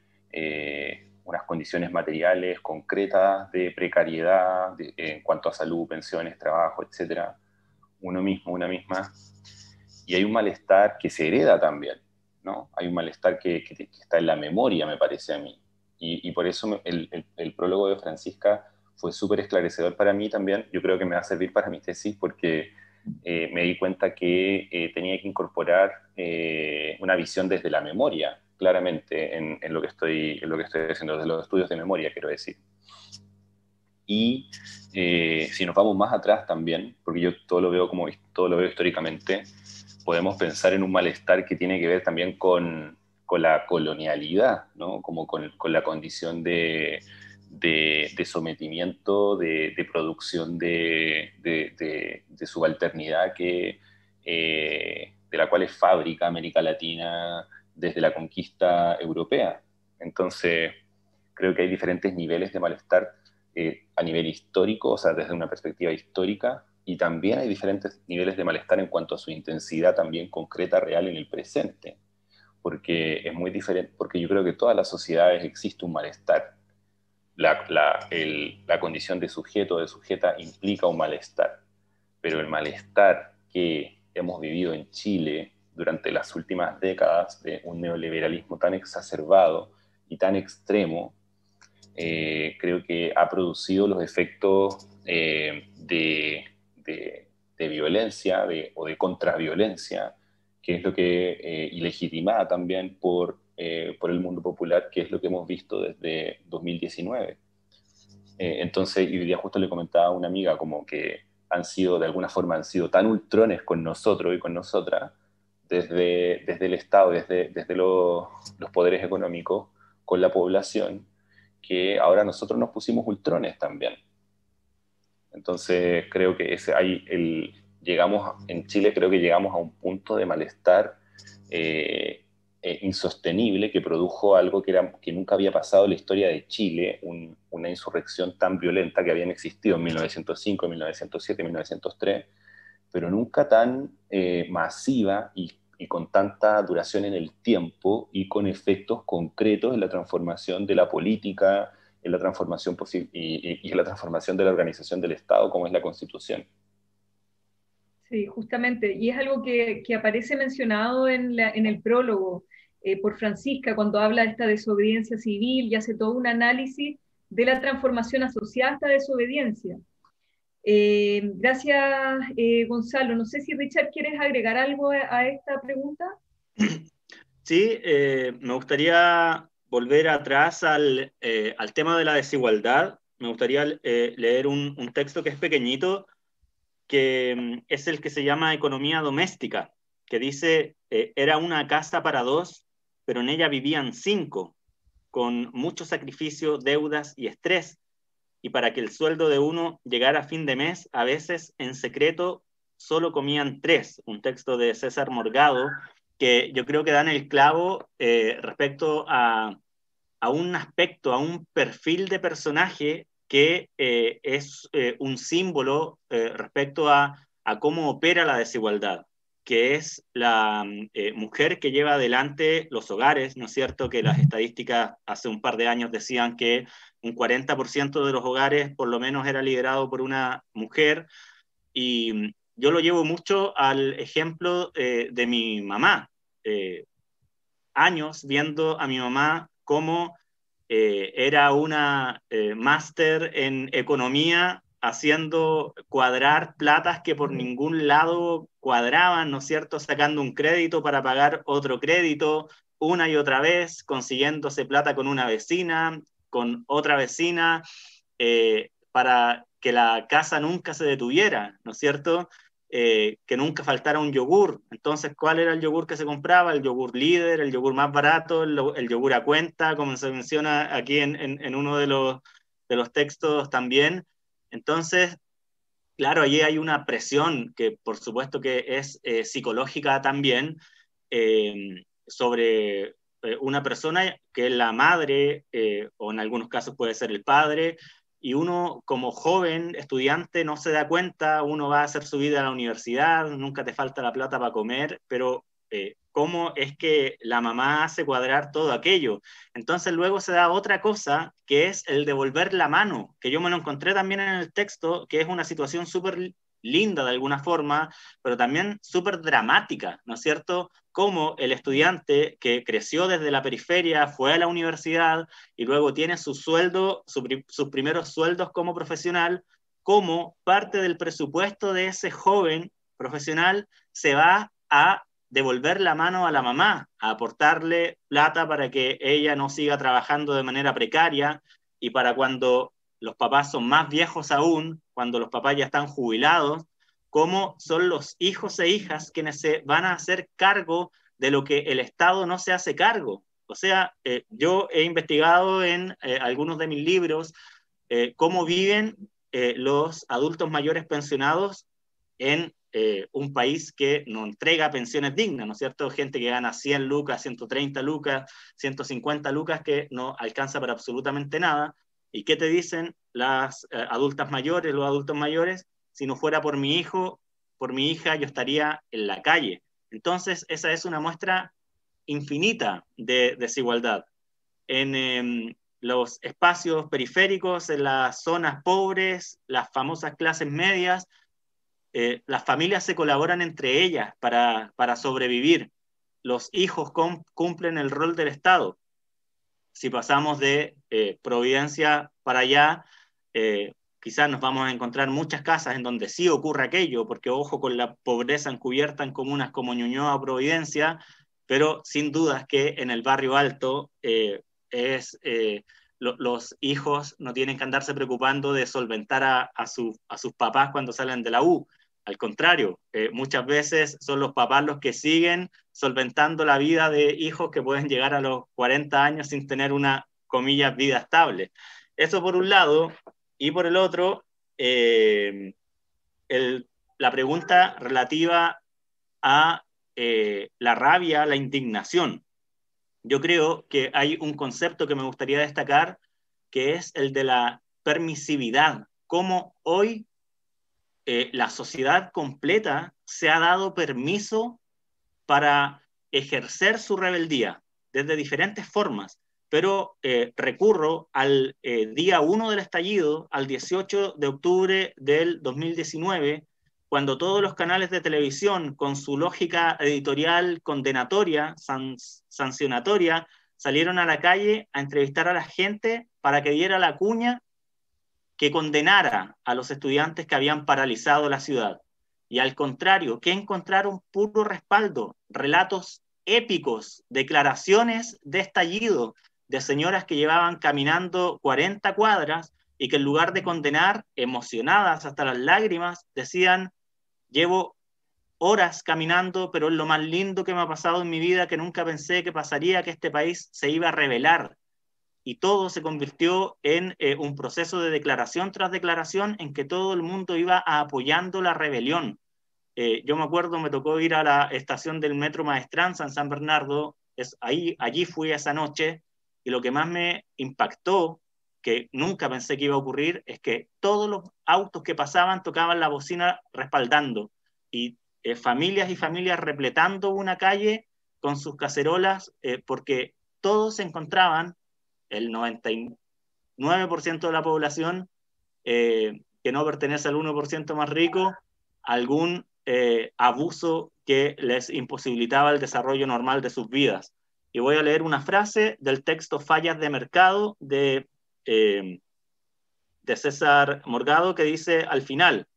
unas condiciones materiales concretas de precariedad en cuanto a salud, pensiones, trabajo, etc. Uno mismo, una misma. Y hay un malestar que se hereda también, ¿no? Hay un malestar que está en la memoria, me parece a mí. Y por eso el prólogo de Francisca fue súper esclarecedor para mí también. Yo creo que me va a servir para mi tesis porque me di cuenta que tenía que incorporar una visión desde la memoria, claramente, en lo que estoy haciendo, desde los estudios de memoria, quiero decir. Y si nos vamos más atrás también, porque yo todo lo veo históricamente, podemos pensar en un malestar que tiene que ver también con la colonialidad, ¿no? Como con la condición de sometimiento, de producción de subalternidad de la cual es fábrica América Latina desde la conquista europea. Entonces, creo que hay diferentes niveles de malestar a nivel histórico, o sea, desde una perspectiva histórica, y también hay diferentes niveles de malestar en cuanto a su intensidad también concreta, real en el presente, porque es muy diferente, porque yo creo que en todas las sociedades existe un malestar. La condición de sujeto o de sujeta implica un malestar, pero el malestar que hemos vivido en Chile durante las últimas décadas de un neoliberalismo tan exacerbado y tan extremo, creo que ha producido los efectos de violencia o de contraviolencia, que es lo que, y legitimada también por el mundo popular, que es lo que hemos visto desde 2019. Entonces, y hoy día justo le comentaba a una amiga como que de alguna forma han sido tan ultrones con nosotros y con nosotras, desde el Estado, desde los poderes económicos, con la población, que ahora nosotros nos pusimos ultrones también. Entonces creo que en Chile creo que llegamos a un punto de malestar insostenible, que produjo algo que nunca había pasado en la historia de Chile, una insurrección tan violenta que habían existido en 1905, 1907, 1903, pero nunca tan masiva y con tanta duración en el tiempo y con efectos concretos en la transformación de la política, en la transformación y en la transformación de la organización del Estado, como es la Constitución. Sí, justamente, y es algo que aparece mencionado en el prólogo por Francisca cuando habla de esta desobediencia civil y hace todo un análisis de la transformación asociada a esta desobediencia. Gracias, Gonzalo. No sé si Richard quieres agregar algo a esta pregunta. Sí, me gustaría volver atrás al tema de la desigualdad. Me gustaría leer un texto que es pequeñito, que es el que se llama Economía Doméstica, que dice, era una casa para dos, pero en ella vivían 5, con mucho sacrificio, deudas y estrés, y para que el sueldo de uno llegara a fin de mes, a veces en secreto solo comían 3, un texto de César Morgado, que yo creo que dan el clavo respecto a un aspecto, a un perfil de personaje que es un símbolo respecto a cómo opera la desigualdad, que es la mujer que lleva adelante los hogares, ¿no es cierto? Que las estadísticas hace un par de años decían que un 40% de los hogares por lo menos era liderado por una mujer, y yo lo llevo mucho al ejemplo de mi mamá. Años viendo a mi mamá como era una máster en economía, haciendo cuadrar platas que por ningún lado cuadraban, ¿no es cierto? Sacando un crédito para pagar otro crédito una y otra vez, consiguiéndose plata con una vecina, con otra vecina, para que la casa nunca se detuviera, ¿no es cierto? Que nunca faltara un yogur. Entonces, ¿cuál era el yogur que se compraba? El yogur líder, el yogur más barato, el yogur a cuenta, como se menciona aquí en uno de los textos también. Entonces, claro, allí hay una presión que por supuesto que es psicológica también, sobre una persona que es la madre, o en algunos casos puede ser el padre, y uno como joven estudiante no se da cuenta, uno va a hacer su vida a la universidad, nunca te falta la plata para comer, pero cómo es que la mamá hace cuadrar todo aquello. Entonces luego se da otra cosa, que es el devolver la mano, que yo me lo encontré también en el texto, que es una situación súper linda de alguna forma, pero también súper dramática, ¿no es cierto? Como el estudiante que creció desde la periferia, fue a la universidad y luego tiene su sueldo, sus primeros sueldos como profesional, como parte del presupuesto de ese joven profesional se va a devolver la mano a la mamá, a aportarle plata para que ella no siga trabajando de manera precaria, y para cuando los papás son más viejos aún, cuando los papás ya están jubilados, cómo son los hijos e hijas quienes se van a hacer cargo de lo que el Estado no se hace cargo. O sea, yo he investigado en algunos de mis libros cómo viven los adultos mayores pensionados en un país que no entrega pensiones dignas, ¿no es cierto? Gente que gana 100 lucas, 130 lucas, 150 lucas, que no alcanza para absolutamente nada. ¿Y qué te dicen las adultas mayores, los adultos mayores? Si no fuera por mi hijo, por mi hija, yo estaría en la calle. Entonces, esa es una muestra infinita de desigualdad. En los espacios periféricos, en las zonas pobres, las famosas clases medias, las familias se colaboran entre ellas para sobrevivir. Los hijos cumplen el rol del Estado. Si pasamos de Providencia para allá, quizás nos vamos a encontrar muchas casas en donde sí ocurre aquello, porque ojo con la pobreza encubierta en comunas como Ñuñoa o Providencia, pero sin dudas que en el barrio alto los hijos no tienen que andarse preocupando de solventar a sus papás cuando salen de la U. Al contrario, muchas veces son los papás los que siguen solventando la vida de hijos que pueden llegar a los 40 años sin tener una, comillas, vida estable. Eso por un lado, y por el otro, la pregunta relativa a la rabia, la indignación. Yo creo que hay un concepto que me gustaría destacar, que es el de la permisividad. Cómo hoy la sociedad completa se ha dado permiso para ejercer su rebeldía desde diferentes formas, pero recurro al día 1 del estallido, al 18 de octubre del 2019, cuando todos los canales de televisión, con su lógica editorial condenatoria, sancionatoria, salieron a la calle a entrevistar a la gente para que diera la cuña que condenara a los estudiantes que habían paralizado la ciudad. Y al contrario, que encontraron puro respaldo, relatos épicos, declaraciones de estallido de señoras que llevaban caminando 40 cuadras y que en lugar de condenar, emocionadas hasta las lágrimas, decían: llevo horas caminando, pero es lo más lindo que me ha pasado en mi vida, que nunca pensé que pasaría, que este país se iba a rebelar. Y todo se convirtió en un proceso de declaración tras declaración en que todo el mundo iba apoyando la rebelión. Yo me acuerdo, me tocó ir a la estación del Metro Maestranza en San Bernardo, allí fui esa noche, y lo que más me impactó, que nunca pensé que iba a ocurrir, es que todos los autos que pasaban tocaban la bocina respaldando, y familias y familias repletando una calle con sus cacerolas, porque todos se encontraban, el 99% de la población que no pertenece al 1% más rico, algún abuso que les imposibilitaba el desarrollo normal de sus vidas. Y voy a leer una frase del texto Fallas de Mercado de César Morgado, que dice al final,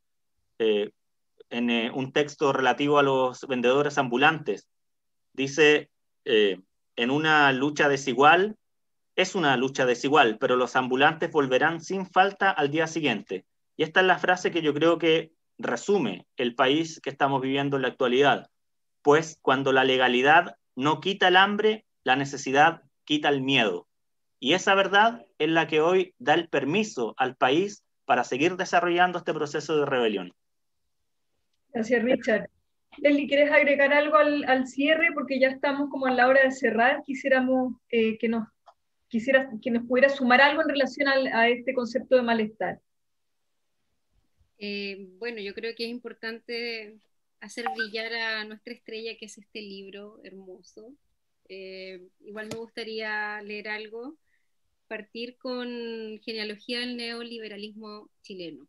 en un texto relativo a los vendedores ambulantes, dice, en una lucha desigual, es una lucha desigual, pero los ambulantes volverán sin falta al día siguiente. Y esta es la frase que yo creo que resume el país que estamos viviendo en la actualidad. Pues cuando la legalidad no quita el hambre, la necesidad quita el miedo. Y esa verdad es la que hoy da el permiso al país para seguir desarrollando este proceso de rebelión. Gracias, Richard. Leslie, ¿quieres agregar algo al cierre? Porque ya estamos como a la hora de cerrar. Quisiéramos que nos pudiera sumar algo en relación a este concepto de malestar. Bueno, yo creo que es importante hacer brillar a nuestra estrella, que es este libro hermoso. Igual me gustaría leer algo, partir con Genealogía del neoliberalismo chileno.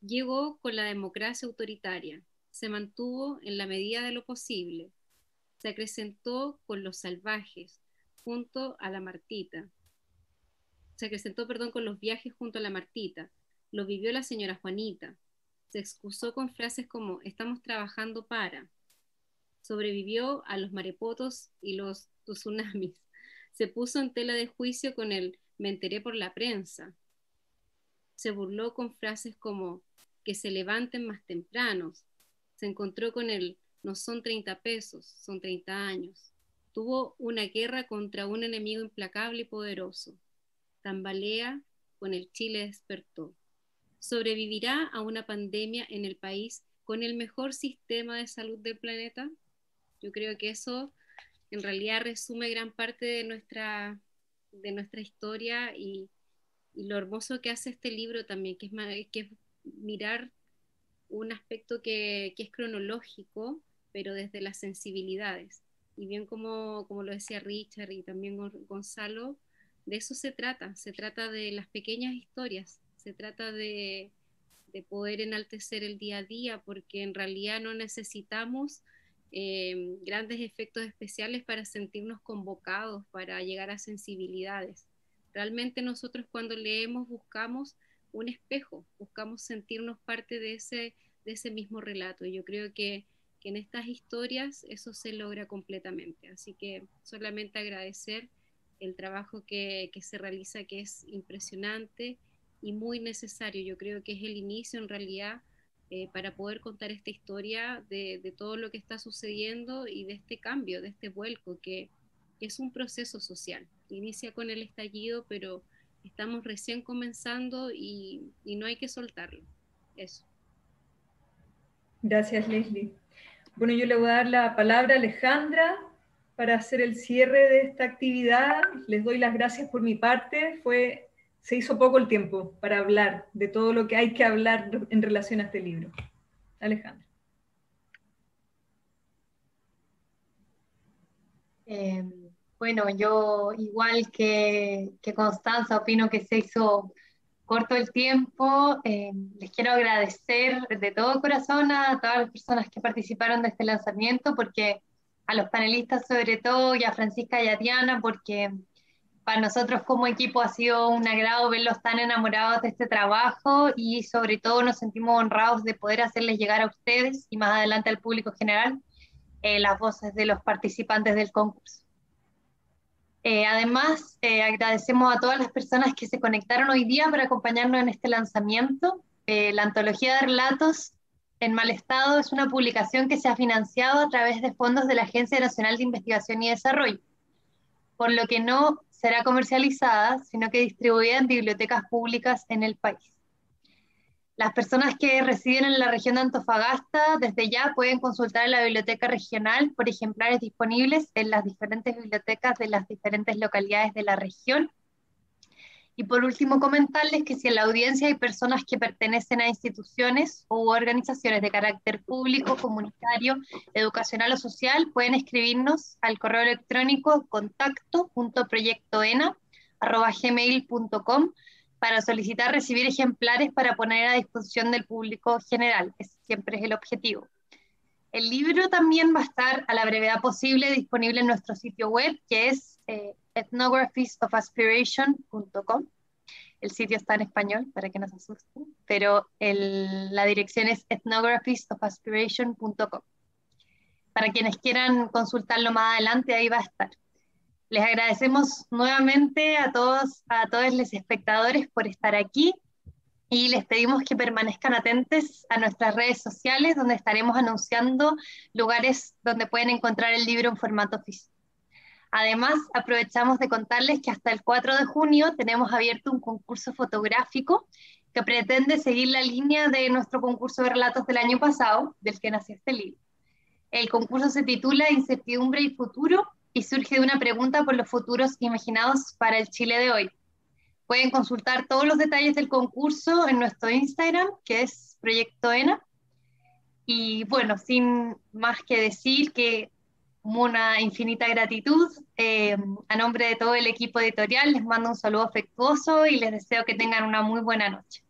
Llegó con la democracia autoritaria, se mantuvo en la medida de lo posible, se acrecentó con los salvajes, junto a la Martita. Se acrecentó, perdón, con los viajes junto a la Martita. Lo vivió la señora Juanita. Se excusó con frases como estamos trabajando para. Sobrevivió a los maremotos y los tsunamis. Se puso en tela de juicio con el me enteré por la prensa. Se burló con frases como que se levanten más tempranos. Se encontró con el no son 30 pesos, son 30 años. Tuvo una guerra contra un enemigo implacable y poderoso. Tambalea con el Chile despertó. ¿Sobrevivirá a una pandemia en el país con el mejor sistema de salud del planeta? Yo creo que eso en realidad resume gran parte de nuestra historia y lo hermoso que hace este libro también, que es mirar un aspecto que es cronológico, pero desde las sensibilidades. Y bien como lo decía Richard y también Gonzalo, de eso se trata de las pequeñas historias, se trata de poder enaltecer el día a día, porque en realidad no necesitamos grandes efectos especiales para sentirnos convocados, para llegar a sensibilidades. Realmente nosotros cuando leemos buscamos un espejo, buscamos sentirnos parte de ese mismo relato. Y yo creo que en estas historias eso se logra completamente. Así que solamente agradecer el trabajo que se realiza, que es impresionante y muy necesario. Yo creo que es el inicio en realidad para poder contar esta historia de todo lo que está sucediendo y de este cambio, de este vuelco, que es un proceso social. Inicia con el estallido, pero estamos recién comenzando y no hay que soltarlo. Eso. Gracias, Leslie. Bueno, yo le voy a dar la palabra a Alejandra para hacer el cierre de esta actividad. Les doy las gracias por mi parte. Se hizo poco el tiempo para hablar de todo lo que hay que hablar en relación a este libro. Alejandra. Bueno, yo igual que Constanza opino que se hizo corto el tiempo. Les quiero agradecer de todo corazón a todas las personas que participaron de este lanzamiento, porque a los panelistas sobre todo, y a Francisca y a Diana, porque para nosotros como equipo ha sido un agrado verlos tan enamorados de este trabajo, y sobre todo nos sentimos honrados de poder hacerles llegar a ustedes y más adelante al público general las voces de los participantes del concurso. Además, agradecemos a todas las personas que se conectaron hoy día para acompañarnos en este lanzamiento. La Antología de Relatos en Mal Estado es una publicación que se ha financiado a través de fondos de la Agencia Nacional de Investigación y Desarrollo, por lo que no será comercializada, sino que distribuida en bibliotecas públicas en el país. Las personas que residen en la región de Antofagasta desde ya pueden consultar en la biblioteca regional por ejemplares disponibles en las diferentes bibliotecas de las diferentes localidades de la región. Y por último, comentarles que si en la audiencia hay personas que pertenecen a instituciones u organizaciones de carácter público, comunitario, educacional o social, pueden escribirnos al correo electrónico contacto.proyectoena@gmail.com para solicitar recibir ejemplares para poner a disposición del público general. Ese siempre es el objetivo. El libro también va a estar a la brevedad posible disponible en nuestro sitio web, que es ethnographiesOfAspiration.com. El sitio está en español, para que no se asusten, pero la dirección es ethnographiesOfAspiration.com. Para quienes quieran consultarlo más adelante, ahí va a estar. Les agradecemos nuevamente a todos los espectadores por estar aquí y les pedimos que permanezcan atentos a nuestras redes sociales, donde estaremos anunciando lugares donde pueden encontrar el libro en formato físico. Además, aprovechamos de contarles que hasta el 4 de junio tenemos abierto un concurso fotográfico que pretende seguir la línea de nuestro concurso de relatos del año pasado, del que nació este libro. El concurso se titula Incertidumbre y Futuro, y surge de una pregunta por los futuros imaginados para el Chile de hoy. Pueden consultar todos los detalles del concurso en nuestro Instagram, que es Proyecto ENA. Y bueno, sin más que decir, que una infinita gratitud. A nombre de todo el equipo editorial les mando un saludo afectuoso y les deseo que tengan una muy buena noche.